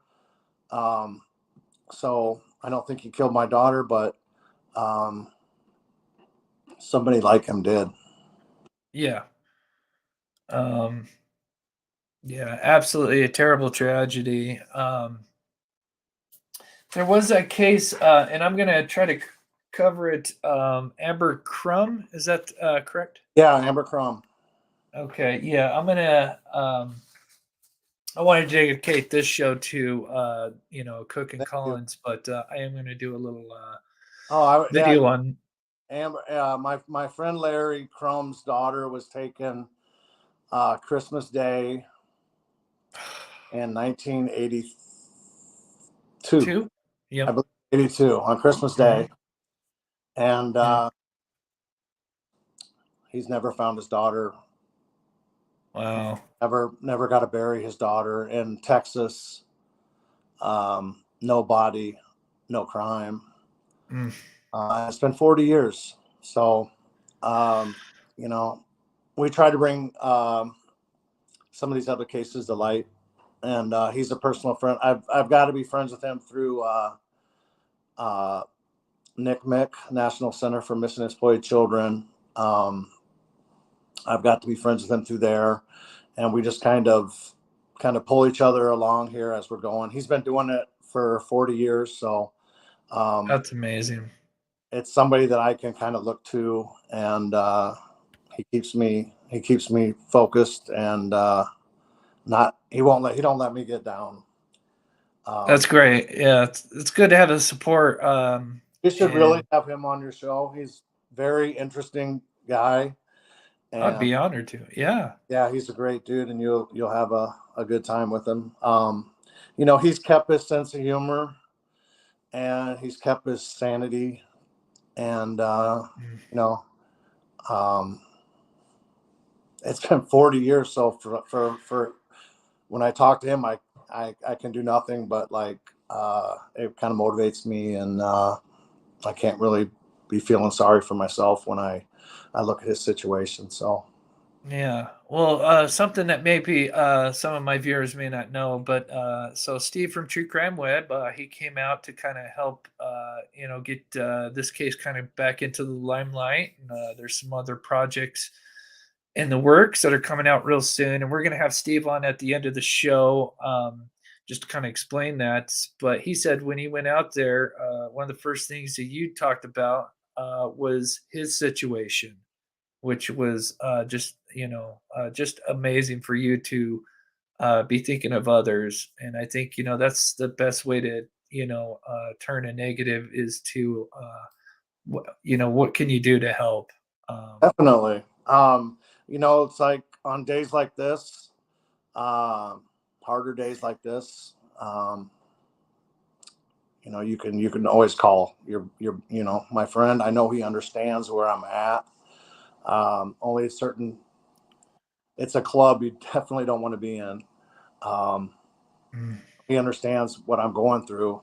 so I don't think he killed my daughter, but somebody like him did. Yeah. Yeah, absolutely a terrible tragedy. There was a case, and I'm going to try to cover it. Amber Crum, is that correct? Yeah, Amber Crum. Okay, yeah, I'm going to, I wanted to dedicate this show to, Cook and Collins, but I am going to do a little video on. Amber, my friend Larry Crum's daughter was taken Christmas Day in 1982. Yeah, I believe 82 on Christmas Day, and he's never found his daughter. Wow. Never got to bury his daughter in Texas. No body, no crime. It's been 40 years. So, we try to bring some of these other cases to light, and he's a personal friend. I've got to be friends with him through NCMEC, National Center for Missing and Exploited Children. I've got to be friends with him through there, and we just kind of pull each other along here as we're going. He's been doing it for 40 years, so that's amazing. It's somebody that I can kind of look to, and he keeps me focused, and he don't let me get down. That's great. Yeah, it's good to have the support. You should really have him on your show. He's a very interesting guy. And I'd be honored to. Yeah. Yeah, he's a great dude, and you'll have a good time with him. He's kept his sense of humor, and he's kept his sanity, and it's been 40 years. So for when I talk to him, I can do nothing but it kind of motivates me, and I can't really be feeling sorry for myself when I look at his situation. So, yeah. Well, something that maybe some of my viewers may not know, but so Steve from True Crime Web, he came out to kind of help, get this case kind of back into the limelight. There's some other projects in the works that are coming out real soon, and we're going to have Steve on at the end of the show just to kind of explain that. But he said when he went out there, one of the first things that you talked about was his situation, which was just amazing for you to be thinking of others. And I think, that's the best way to, turn a negative is to, what can you do to help? Definitely. It's like on days like this, harder days like this, you can always call your my friend. I know he understands where I'm at. Only it's a club you definitely don't want to be in. He understands what I'm going through,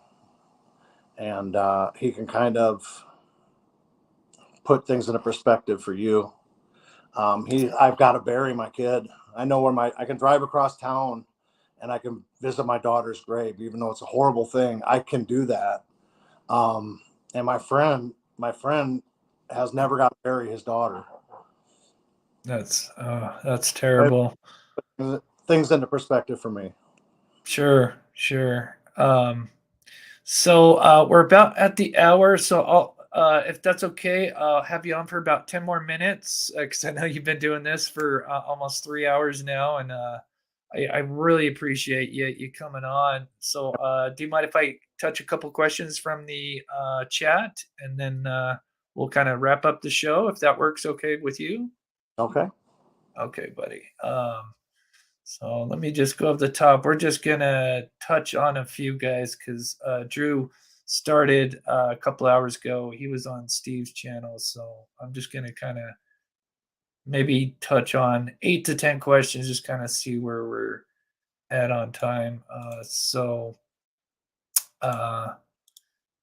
and he can kind of put things into perspective for you. I've got to bury my kid. I know where I can drive across town and I can visit my daughter's grave, even though it's a horrible thing. I can do that. And my friend has never got to bury his daughter. That's terrible. things into perspective for me. Sure. So we're about at the hour. So if that's okay, I'll have you on for about 10 more minutes because I know you've been doing this for almost 3 hours now, and I really appreciate you coming on. So do you mind if I touch a couple questions from the chat, and then we'll kind of wrap up the show if that works okay with you? Okay. Okay, buddy. So let me just go up the top. We're just gonna touch on a few guys because Drew started a couple hours ago. He was on Steve's channel, so I'm just gonna kind of maybe touch on 8 to 10 questions, just kind of see where we're at on time. So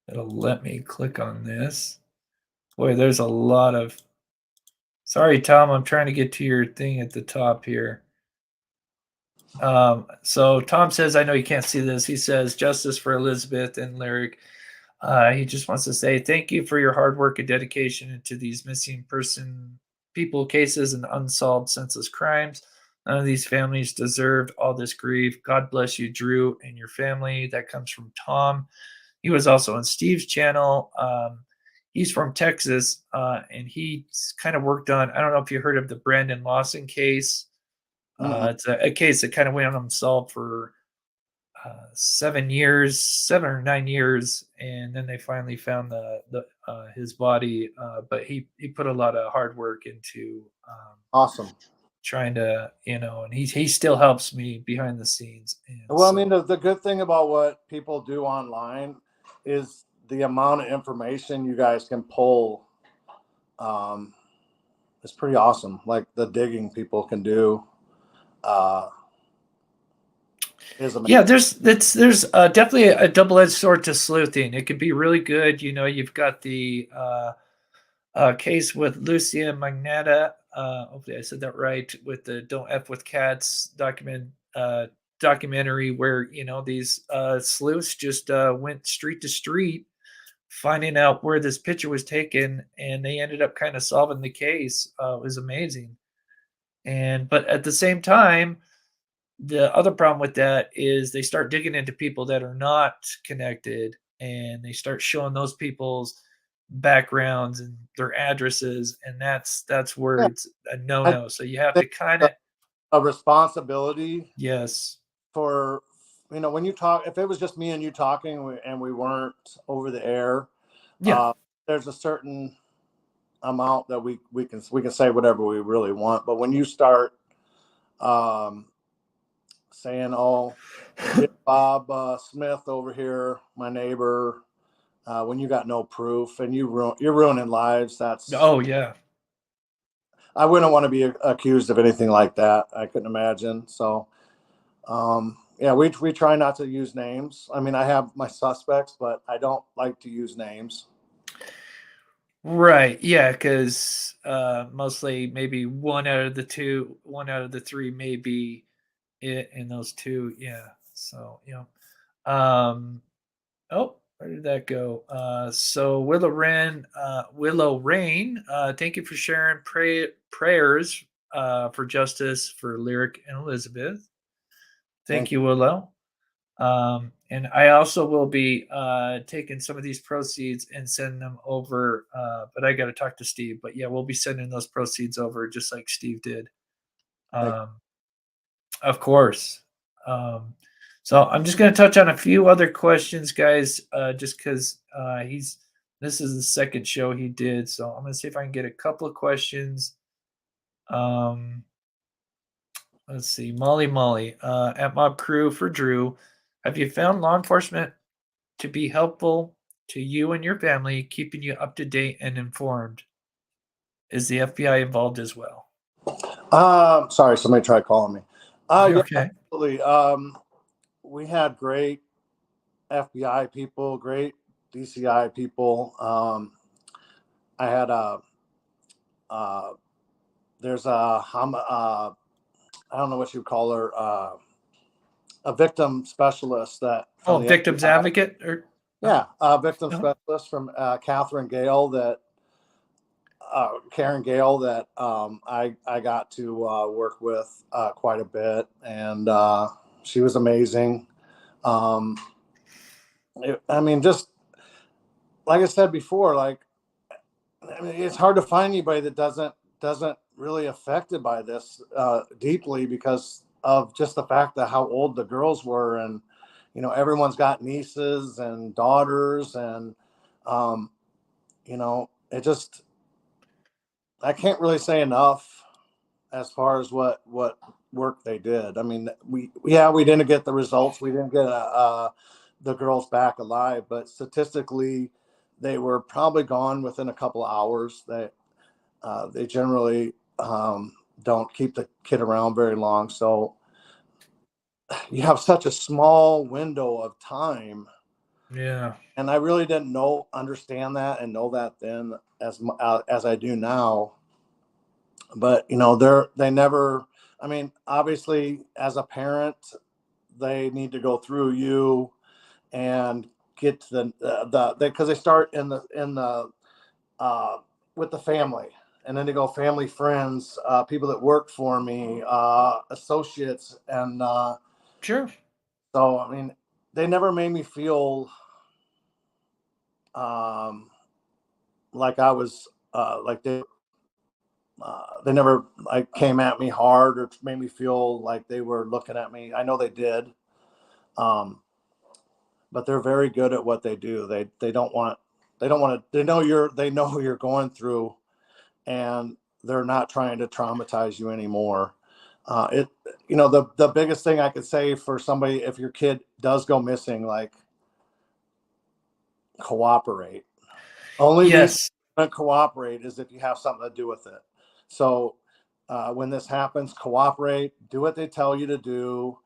it'll let me click on this. Boy, there's a lot of. Sorry, Tom. I'm trying to get to your thing at the top here. So Tom says, I know you can't see this. He says, justice for Elizabeth and Lyric. He just wants to say thank you for your hard work and dedication into these missing people cases and unsolved senseless crimes. None of these families deserved all this grief. God bless you, Drew, and your family. That comes from Tom. He was also on Steve's channel. He's from Texas, and he's kind of worked on, I don't know if you heard of the Brandon Lawson case. It's a case that kind of went unsolved for 7 or 9 years, and then they finally found his body. But he put a lot of hard work into Awesome. trying to, and he still helps me behind the scenes. And well, I mean, the good thing about what people do online is the amount of information you guys can pull. It's pretty awesome. Like the digging people can do. Is amazing. Yeah, there's definitely a double-edged sword to sleuthing. It could be really good. You've got the case with Lucia Magnata. Hopefully I said that right, with the Don't F with Cats documentary where, these sleuths just went street to street finding out where this picture was taken, and they ended up kind of solving the case. It was amazing. But at the same time, the other problem with that is they start digging into people that are not connected, and they start showing those people's backgrounds and their addresses, and that's where it's a no-no. So you have to kind of a responsibility. Yes. For when you talk, if it was just me and you talking and we weren't over the air, yeah, there's a certain amount that we can say whatever we really want. But when you start saying, "Oh, Bob Smith over here, my neighbor," when you got no proof and you're ruining lives, that's yeah. I wouldn't want to be accused of anything like that. I couldn't imagine. So, yeah, we try not to use names. I mean, I have my suspects, but I don't like to use names. Right. Yeah, because mostly maybe one out of the three may be it, and those two, yeah. So where did that go? So Willow Rain, thank you for sharing prayers for justice for Lyric and Elizabeth. Thank you, Willow. And I also will be taking some of these proceeds and sending them over, but I got to talk to Steve. But yeah, we'll be sending those proceeds over just like Steve did. Of course. So I'm just going to touch on a few other questions, guys, just because this is the second show he did. So I'm going to see if I can get a couple of questions. Let's see. Molly, at Mob Crew for Drew. Have you found law enforcement to be helpful to you and your family, keeping you up to date and informed? Is the FBI involved as well? Sorry, somebody tried calling me. Yeah, okay. Absolutely. We had great FBI people, great DCI people. I had there's I don't know what you call her, a victim specialist that. Victims advocate, or victim specialist from Catherine Gale that Karen Gale that I got to work with quite a bit, and she was amazing. I mean, just like I said before, like I mean, it's hard to find anybody that doesn't really affected by this deeply because of just the fact that how old the girls were, and everyone's got nieces and daughters, and it just I can't really say enough as far as what work they did. I mean, we didn't get the results, we didn't get the girls back alive, but statistically, they were probably gone within a couple of hours. They generally don't keep the kid around very long, so you have such a small window of time. Yeah. And I really didn't understand that and know that then as I do now. But they never. I mean, obviously, as a parent, they need to go through you and get to because they start in the with the family, and then they go family, friends, people that work for me, associates, and Sure. so I mean, they never made me feel like I was like they never like came at me hard or made me feel like they were looking at me. I know they did, but they're very good at what they do. They don't want to. They know who you're going through, and they're not trying to traumatize you anymore. The biggest thing I could say for somebody, if your kid does go missing, like, cooperate. Only Yes. reason to cooperate is if you have something to do with it. So when this happens, cooperate, do what they tell you to do.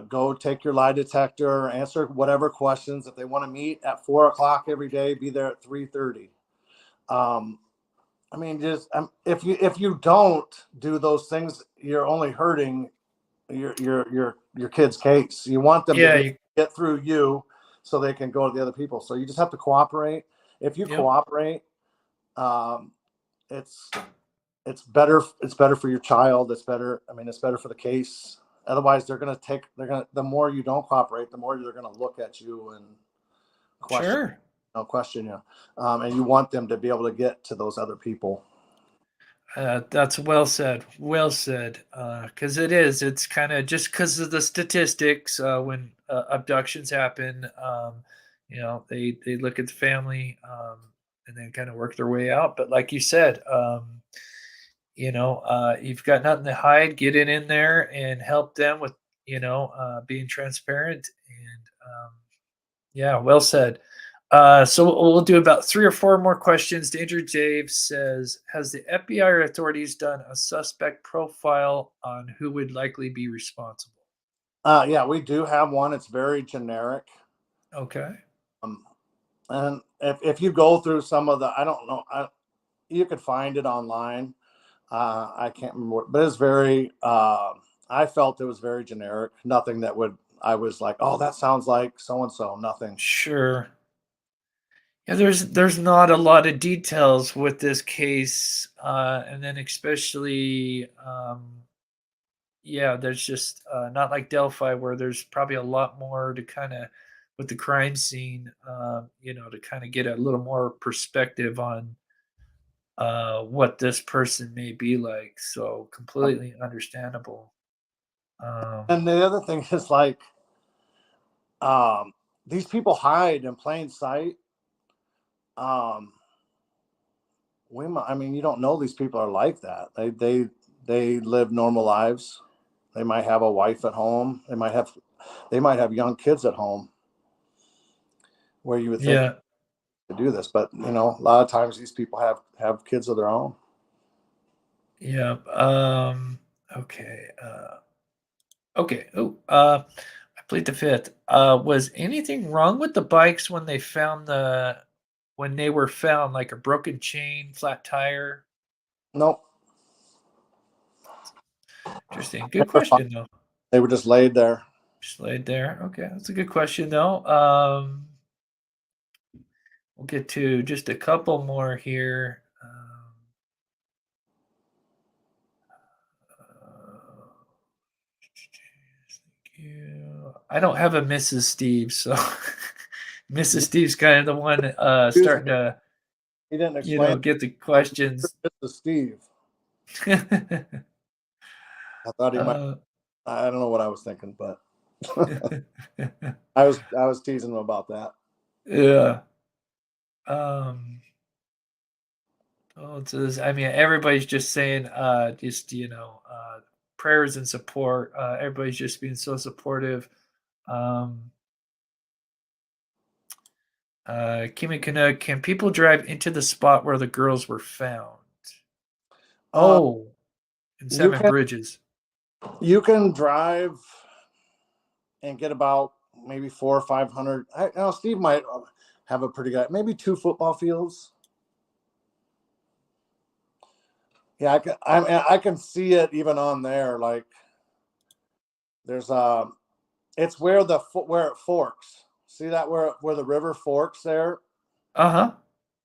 Go take your lie detector, answer whatever questions. If they want to meet at 4:00 every day, be there at 3:30. I mean, just if you don't do those things, you're only hurting your kid's case. You want them to get through you so they can go to the other people. So you just have to cooperate. If you cooperate, it's better. It's better for your child. It's better. I mean, it's better for the case. Otherwise, the more you don't cooperate, the more they're going to look at you and question you. And you want them to be able to get to those other people. That's well said. Well said. Because it's kind of just because of the statistics. When abductions happen, they look at the family and then kind of work their way out. But like you said, you've got nothing to hide. Get in there and help them with being transparent. And well said. So we'll do about 3 or 4 more questions. Danger Dave says, has the FBI or authorities done a suspect profile on who would likely be responsible? Yeah, we do have one. It's very generic. Okay. And if you go through some of the, I don't know, you could find it online. I can't remember, but it's very, I felt it was very generic. Nothing that I was like, oh, that sounds like so-and-so. Nothing. Sure. Yeah, there's not a lot of details with this case, and then especially, there's just not like Delphi where there's probably a lot more to kind of with the crime scene, to kind of get a little more perspective on what this person may be like. So completely understandable. And the other thing is like, these people hide in plain sight. I mean, you don't know these people are like that. They live normal lives. They might have a wife at home. They might have young kids at home where you would think to do this, but a lot of times these people have kids of their own. Yeah. Okay. Okay. Oh, I plead the fifth. Was anything wrong with the bikes when they were found, like a broken chain, flat tire? Nope. Interesting. Good question, though. They were just laid there. Just laid there. Okay, that's a good question, though. We'll get to just a couple more here. I don't have a Mrs. Steve, so Mrs. Steve's kind of the one starting to, He didn't explain. get the questions. Mr. Steve. I thought he might. Uh, I don't know what I was thinking, but I was teasing him about that. yeah. Oh, it says, I mean, everybody's just saying, prayers and support. Everybody's just being so supportive. Kimi Canuck, can people drive into the spot where the girls were found? In Seven Bridges. You can drive and get about maybe 400 or 500. Steve might have a pretty good, maybe 2 football fields. Yeah, I can see it even on there. Like there's it's where it forks. See that where the river forks there? Uh-huh.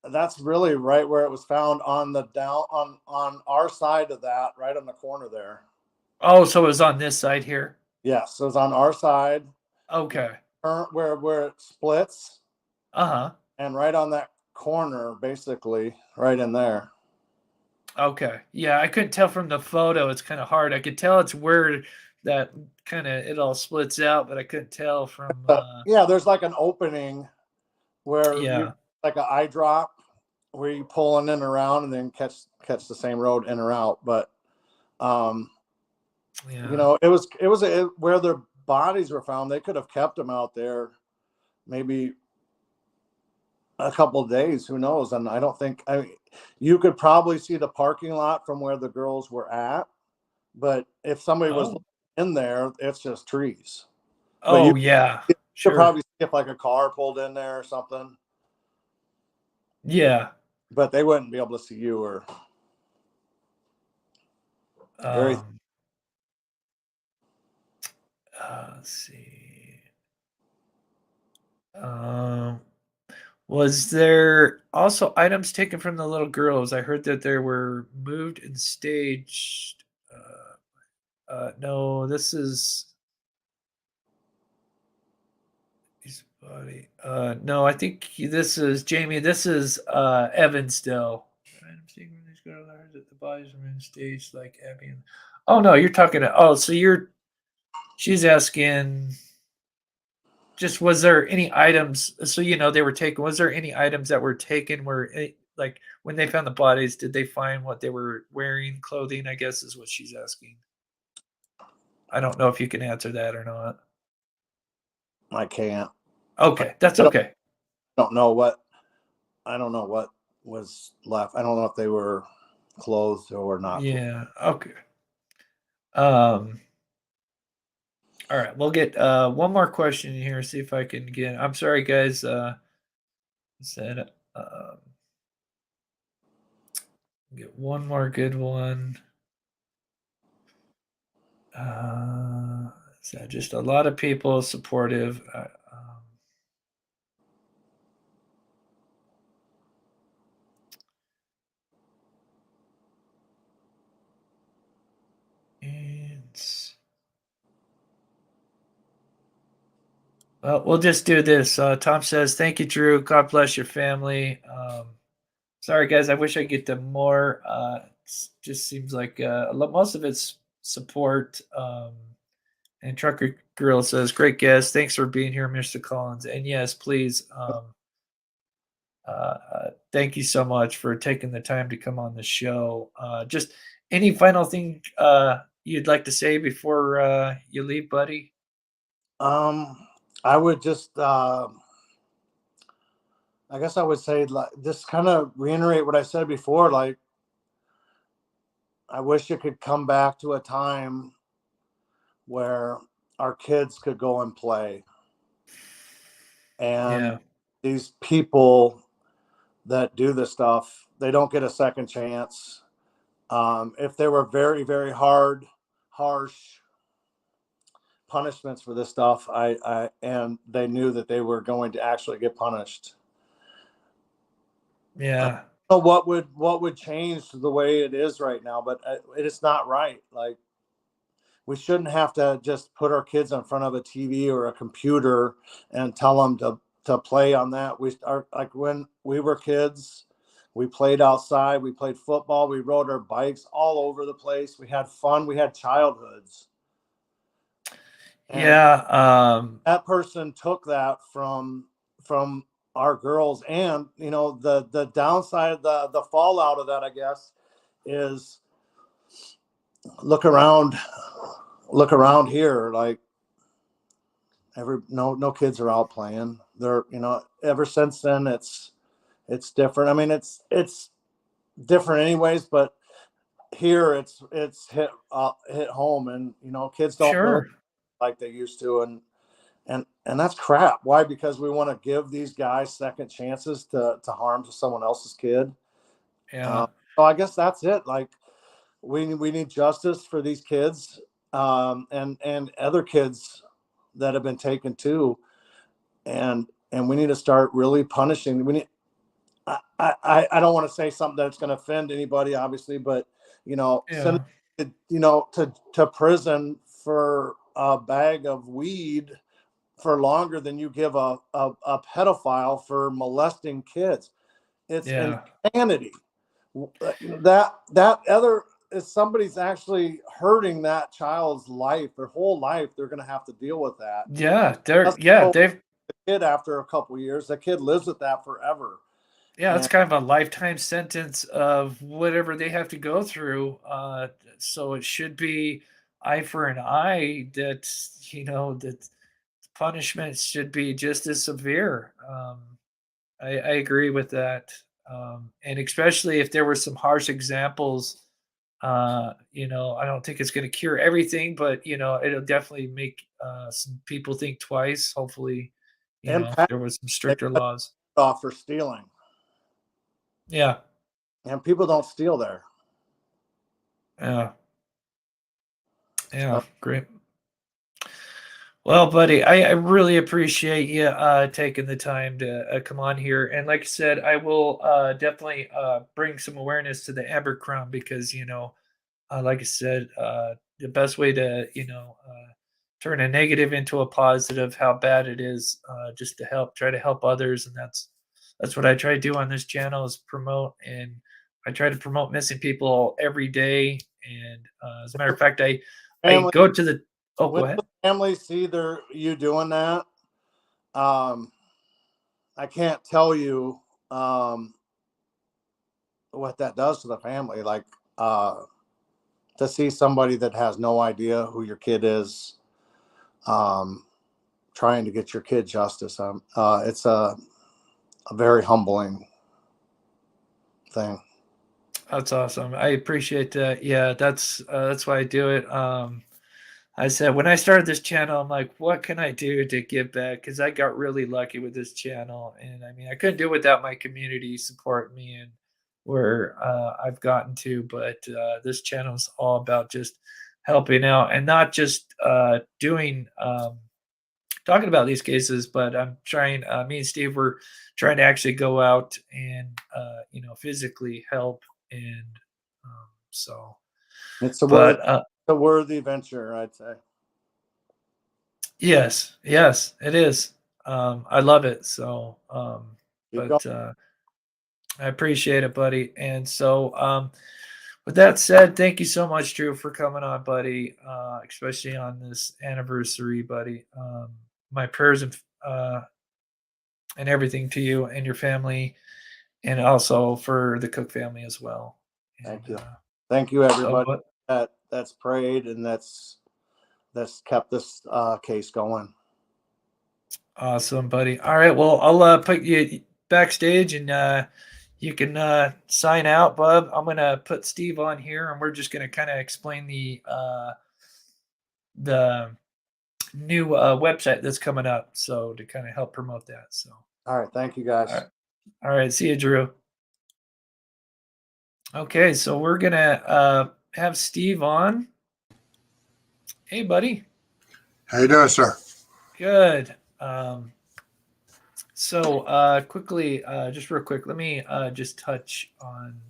That's really right where it was found on the on our side of that, right on the corner there. Oh, so it was on this side here? Yes, so it's on our side. Okay. Where it splits. Uh-huh. And right on that corner, basically, right in there. Okay. Yeah, I couldn't tell from the photo. It's kind of hard. I could tell it's where that kind of it all splits out, but I couldn't tell from yeah, there's like an opening where yeah, like an eye drop where you pull in and around and then catch the same road in or out. But yeah. it was where their bodies were found. They could have kept them out there maybe a couple of days, who knows? And I don't think, you could probably see the parking lot from where the girls were at, but if somebody was in there, it's just trees. Oh, but yeah. You Sure. could probably see if like a car pulled in there or something. Yeah. But they wouldn't be able to see you or very. Let's see. Was there also items taken from the little girls? I heard that there were moved and staged. No, this is his body. No, I think this is Jamie. This is Evansdale. Items taken from these girls. I heard that the bodies were in staged like Abby. Oh no, you're talking. She's asking. Just was there any items? So they were taken. Was there any items that were taken? Like when they found the bodies, did they find what they were wearing? Clothing, I guess, is what she's asking. I don't know if you can answer that or not. I can't. Okay, that's okay. I don't know what was left. I don't know if they were clothed or not. Yeah. Okay. All right, we'll get one more question in here. See if I can get. I'm sorry, guys. Said get one more good one. So just a lot of people supportive. Well, we'll just do this. Tom says, "Thank you, Drew. God bless your family." Sorry, guys. I wish I could get to more. It just seems like most of it's support. And Trucker Girl says, "Great guest. Thanks for being here, Mr. Collins." And yes, please. Thank you so much for taking the time to come on the show. Just any final thing you'd like to say before you leave, buddy? I would just, I guess I would say, like, just kind of reiterate what I said before. Like, I wish it could come back to a time where our kids could go and play. And these people that do this stuff, they don't get a second chance. If there were very, very harsh punishments for this stuff, and they knew that they were going to actually get punished. Yeah. I don't know what would change the way it is right now, but it is not right. Like, we shouldn't have to just put our kids in front of a TV or a computer and tell them to play on that. We are like when we were kids, we played outside, we played football, we rode our bikes all over the place. We had fun, we had childhoods. And Yeah. that person took that from our girls. And the downside, the fallout of that, I guess, is look around here, like no kids are out playing. They're ever since then it's different. I mean, it's different anyways, but here it's hit home, and kids don't really Sure. like they used to, and that's crap. Why? Because we want to give these guys second chances to harm to someone else's kid. Yeah. So I guess that's it. Like we need justice for these kids, and other kids that have been taken too, and we need to start really punishing. We need. I don't want to say something that's going to offend anybody, obviously, but send it, to prison for a bag of weed for longer than you give a pedophile for molesting kids. It's insanity. That other, if somebody's actually hurting that child's life, their whole life, they're going to have to deal with that. They've The kid, after a couple of years, the kid lives with that forever. it's kind of a lifetime sentence of whatever they have to go through. So it should be eye for an eye. That punishment should be just as severe. I agree with that. And especially if there were some harsh examples, I don't think it's going to cure everything, but it'll definitely make some people think twice. Hopefully, And if there was some stricter laws. off for stealing. Yeah. And people don't steal there. Yeah. Yeah. Great. Well, buddy, I really appreciate you taking the time to come on here. And like I said, I will definitely bring some awareness to the Abercrombie because, like I said, the best way to, turn a negative into a positive, how bad it is, just to try to help others. And that's what I try to do on this channel is promote. And I try to promote missing people every day. And as a matter of fact, I go to the, go ahead. The families see you doing that, I can't tell you what that does to the family. Like to see somebody that has no idea who your kid is, trying to get your kid justice. It's a very humbling thing. That's awesome. I appreciate that. Yeah, that's why I do it. I said when I started this channel, I'm like, what can I do to give back? Because I got really lucky with this channel, and I mean, I couldn't do it without my community supporting me and where I've gotten to. But this channel is all about just helping out and not just doing talking about these cases, but I'm trying. Me and Steve were trying to actually go out and physically help, and so. It's a worthy venture, I'd say. Yes, it is. I love it. So, I appreciate it, buddy. And so, with that said, thank you so much, Drew, for coming on, buddy. Especially on this anniversary, buddy. My prayers and everything to you and your family, and also for the Cook family as well. Thank you, everybody that's prayed and that's kept this case going. Awesome, buddy. All right, well, I'll put you backstage and you can sign out, bub. I'm gonna put Steve on here, and we're just gonna kind of explain the new website that's coming up, so to kind of help promote that. So, all right, thank you, guys. All right, see you, Drew. Okay, so we're gonna have Steve on. Hey, buddy. How you doing, sir? Good. So quickly, just real quick, let me just touch on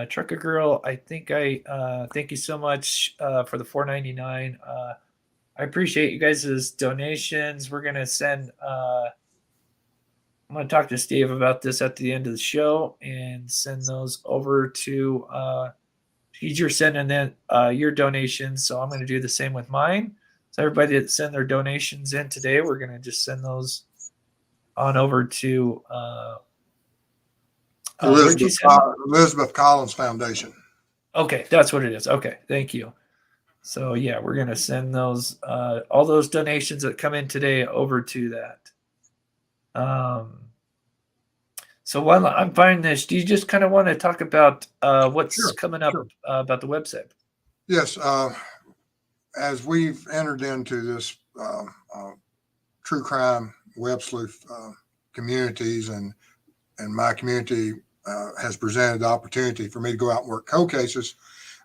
Trucker Girl, I think thank you so much for the $4.99. I appreciate you guys' donations. We're gonna send. I'm gonna talk to Steve about this at the end of the show and send those over to. You're sending in your donations, so I'm gonna do the same with mine. So everybody that send their donations in today, we're gonna just send those on over to. Where'd you send them? Elizabeth Collins Foundation. Okay, that's what it is. Okay, thank you. So yeah, we're gonna send those all those donations that come in today over to that. So while I'm finding this, do you just kind of want to talk about what's Sure, coming up sure. about the website? Yes. As we've entered into this true crime web sleuth communities, and my community has presented the opportunity for me to go out and work cold cases,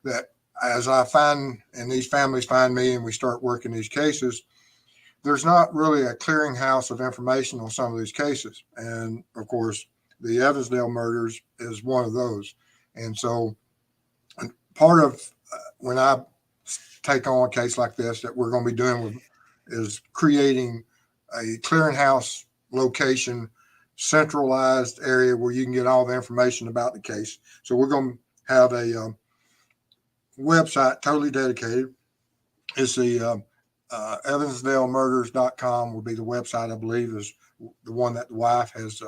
that as I find, and these families find me, and we start working these cases, there's not really a clearinghouse of information on some of these cases. And of course, the Evansdale murders is one of those. And so part of when I take on a case like this that we're going to be doing is creating a clearinghouse location, centralized area where you can get all the information about the case. So we're going to have a website totally dedicated. It's the evansdalemurders.com will be the website, I believe, is the one that the wife has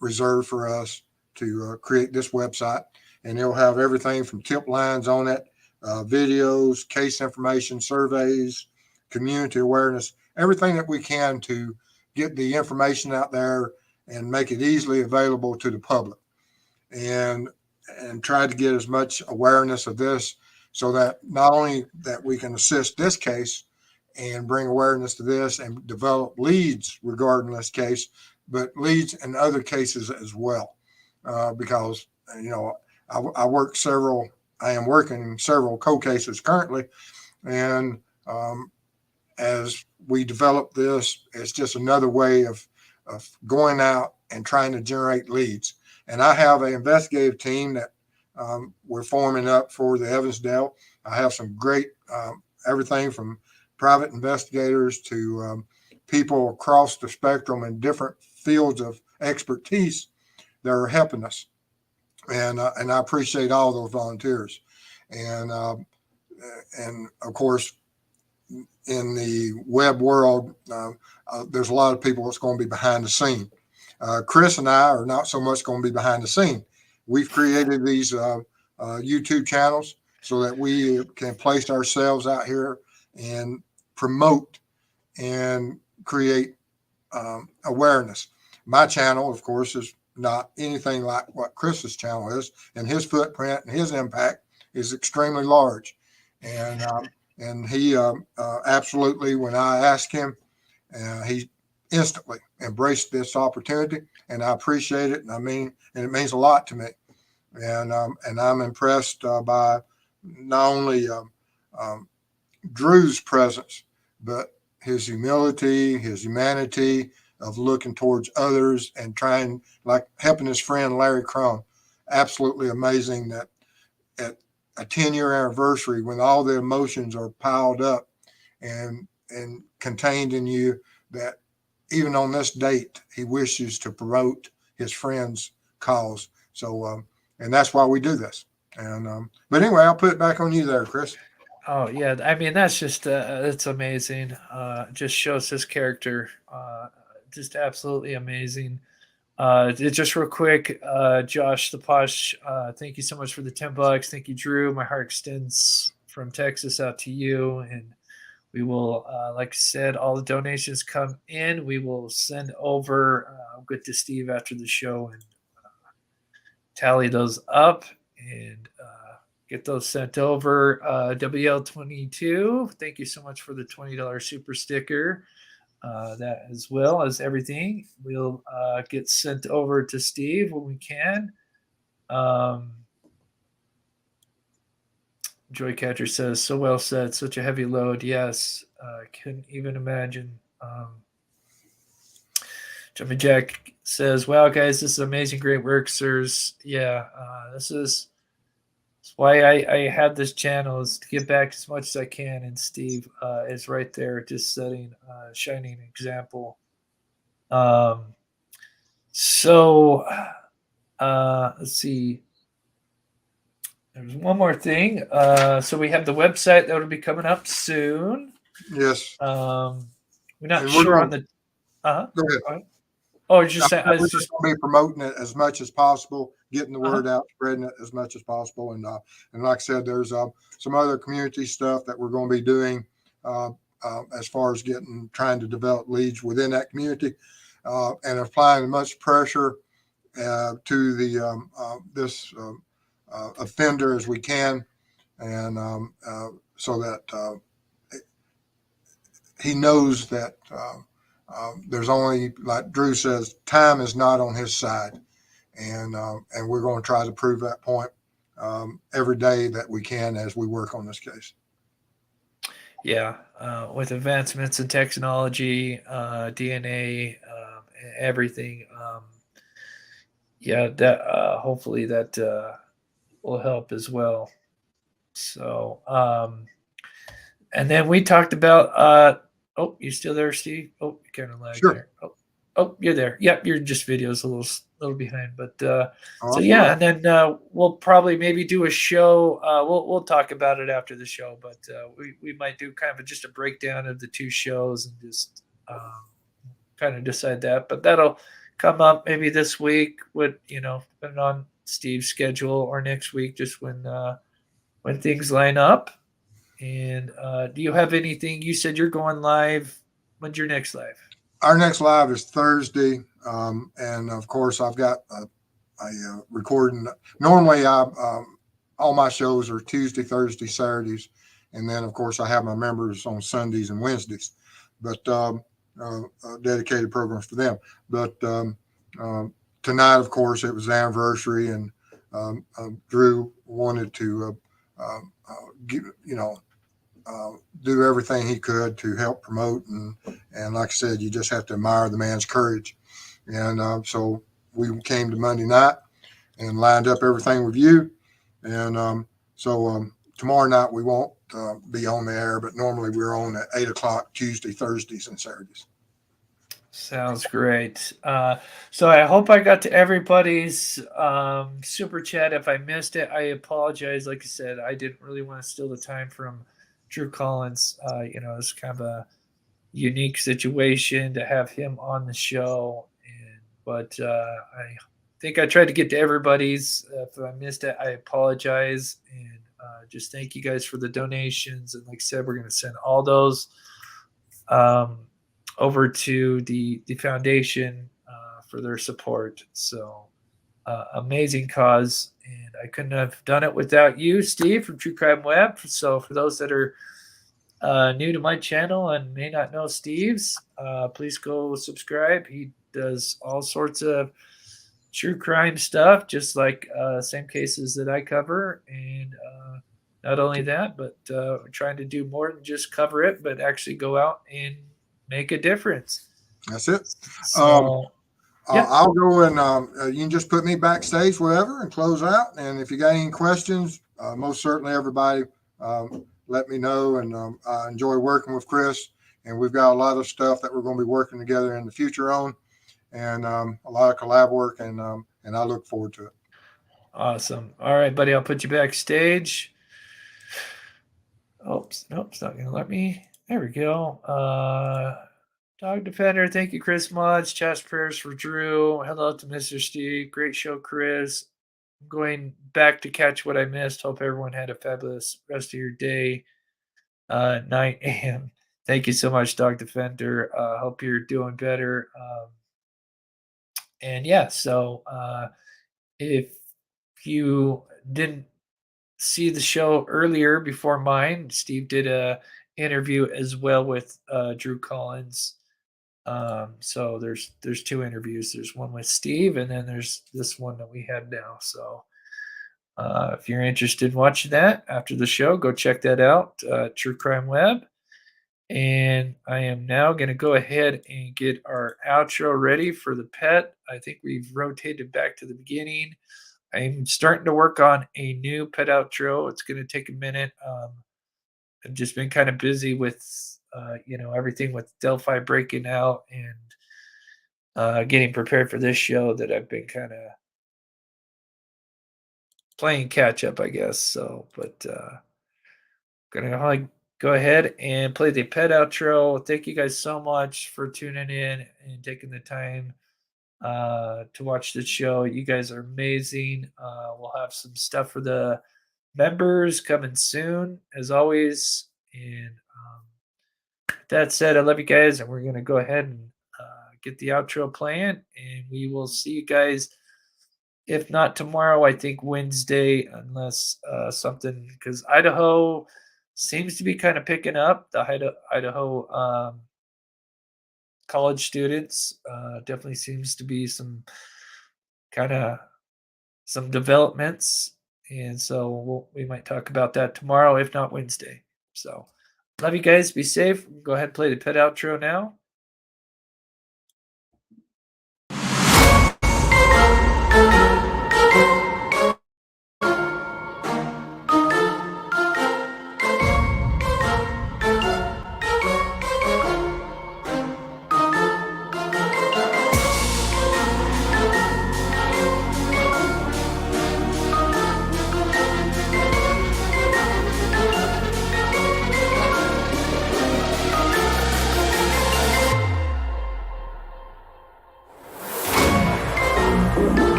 reserved for us to create this website. And it'll have everything from tip lines on it, videos, case information, surveys, community awareness, everything that we can to get the information out there and make it easily available to the public, and try to get as much awareness of this, so that not only that we can assist this case and bring awareness to this and develop leads regarding this case, but leads in other cases as well. Because, I am working several cold cases currently. And as we develop this, it's just another way of going out and trying to generate leads. And I have an investigative team that we're forming up for the Evansdale. I have some great, everything from private investigators to people across the spectrum in different fields of expertise that are helping us. And I appreciate all those volunteers. And of course, in the web world, there's a lot of people that's going to be behind the scene. Chris and I are not so much going to be behind the scene. We've created these YouTube channels so that we can place ourselves out here and promote and create awareness. My channel, of course, is not anything like what Chris's channel is, and his footprint and his impact is extremely large. And he absolutely, when I asked him, he instantly embraced this opportunity, and I appreciate it. And it means a lot to me. And I'm impressed by not only Drew's presence, but his humility, his humanity of looking towards others and trying, like helping his friend Larry Crum. Absolutely amazing that at a 10-year anniversary, when all the emotions are piled up and contained in you, that even on this date, he wishes to promote his friend's cause. So, and that's why we do this. And but anyway, I'll put it back on you there, Chris. Oh yeah, I mean that's just it's amazing. Just shows his character. Just absolutely amazing. Just real quick, Josh the Posh, thank you so much for the $10. Thank you, Drew. My heart extends from Texas out to you, and we will, like I said, all the donations come in. We will send over. I'll get to Steve after the show and tally those up and get those sent over. WL22, thank you so much for the $20 super sticker. That as well as everything will get sent over to Steve when we can. Joycatcher says, so well said, such a heavy load. Yes, I couldn't even imagine. Jumping Jack says, "Wow, guys, this is amazing, great work, sirs." Yeah, this is why I have this channel, is to give back as much as I can. And Steve is right there, just setting a shining example. So let's see. There's one more thing. So we have the website that will be coming up soon. Yes. We're not And sure on the. Go ahead. Oh, I was just saying. I We're was just just. going to be promoting it as much as possible, getting the Uh-huh. word out, spreading it as much as possible. And like I said, there's some other community stuff that we're going to be doing as far as trying to develop leads within that community and applying as much pressure to the this offender as we can, and so that he knows that there's only, like Drew says, time is not on his side, and we're going to try to prove that point every day that we can as we work on this case. Yeah, with advancements in technology, DNA, everything. Yeah, that hopefully that will help as well. So, and then we talked about. Oh, you still there, Steve? Oh, you kind of lagged Sure. there. Oh, you're there. Yep, your just video's a little behind, but so That's yeah, right. and then we'll probably maybe do a show. We'll talk about it after the show, but we might do kind of just a breakdown of the two shows and just kind of decide that. But that'll come up maybe this week, with depending on Steve's schedule, or next week, just when things line up. And do you have anything? You said you're going live. When's your next live? Our next live is Thursday, and of course, I've got a recording. Normally, all my shows are Tuesday, Thursday, Saturdays, and then of course I have my members on Sundays and Wednesdays, but dedicated programs for them. But tonight, of course, it was the anniversary, and Drew wanted to do everything he could to help promote, and like I said, you just have to admire the man's courage. And so we came to Monday night and lined up everything with you, and so tomorrow night we won't be on the air, but normally we're on at 8 o'clock Tuesday, Thursdays, and Saturdays. Sounds great. So I hope I got to everybody's super chat. If I missed it, I apologize. Like I said, I didn't really want to steal the time from Drew Collins. It's kind of a unique situation to have him on the show. But I think I tried to get to everybody's. If I missed it, I apologize. And just thank you guys for the donations. And like I said, we're going to send all those over to the foundation for their support. So amazing cause, and I couldn't have done it without you, Steve, from True Crime Web. So for those that are new to my channel and may not know Steve's, please go subscribe. He does all sorts of true crime stuff, just like same cases that I cover. And not only that, but we're trying to do more than just cover it, but actually go out and make a difference. That's it. So, yeah. I'll go, and you can just put me backstage, whatever, and close out. And if you got any questions, most certainly everybody let me know. And I enjoy working with Chris, and we've got a lot of stuff that we're going to be working together in the future on, and a lot of collab work, and I look forward to it. Awesome. All right, buddy, I'll put you backstage. Oops, nope, it's not going to let me. There we go. Dog Defender, thank you, Chris Mods. Chest prayers for Drew. Hello to Mr. Steve. Great show, Chris. I'm going back to catch what I missed. Hope everyone had a fabulous rest of your day. 9 a.m. Thank you so much, Dog Defender. Hope you're doing better. And yeah, so if you didn't see the show earlier before mine, Steve did a interview as well with Drew Collins. So there's two interviews. There's one with Steve, and then there's this one that we have now. So if you're interested in watching that after the show, go check that out. True Crime Web. And I am now going to go ahead and get our outro ready for the pet. I think we've rotated back to the beginning. I'm starting to work on a new pet outro. It's going to take a minute. I've just been kind of busy with, everything with Delphi breaking out and getting prepared for this show that I've been kind of playing catch up, I guess. So, but gonna go ahead and play the pet outro. Thank you guys so much for tuning in and taking the time to watch the show. You guys are amazing. We'll have some stuff for the members coming soon, as always. And that said, I love you guys, and we're gonna go ahead and get the outro playing, and we will see you guys. If not tomorrow, I think Wednesday, unless something, because Idaho seems to be kind of picking up. The Idaho college students definitely seems to be some developments, and so we might talk about that tomorrow, if not Wednesday. So, love you guys. Be safe. Go ahead and play the pet outro now.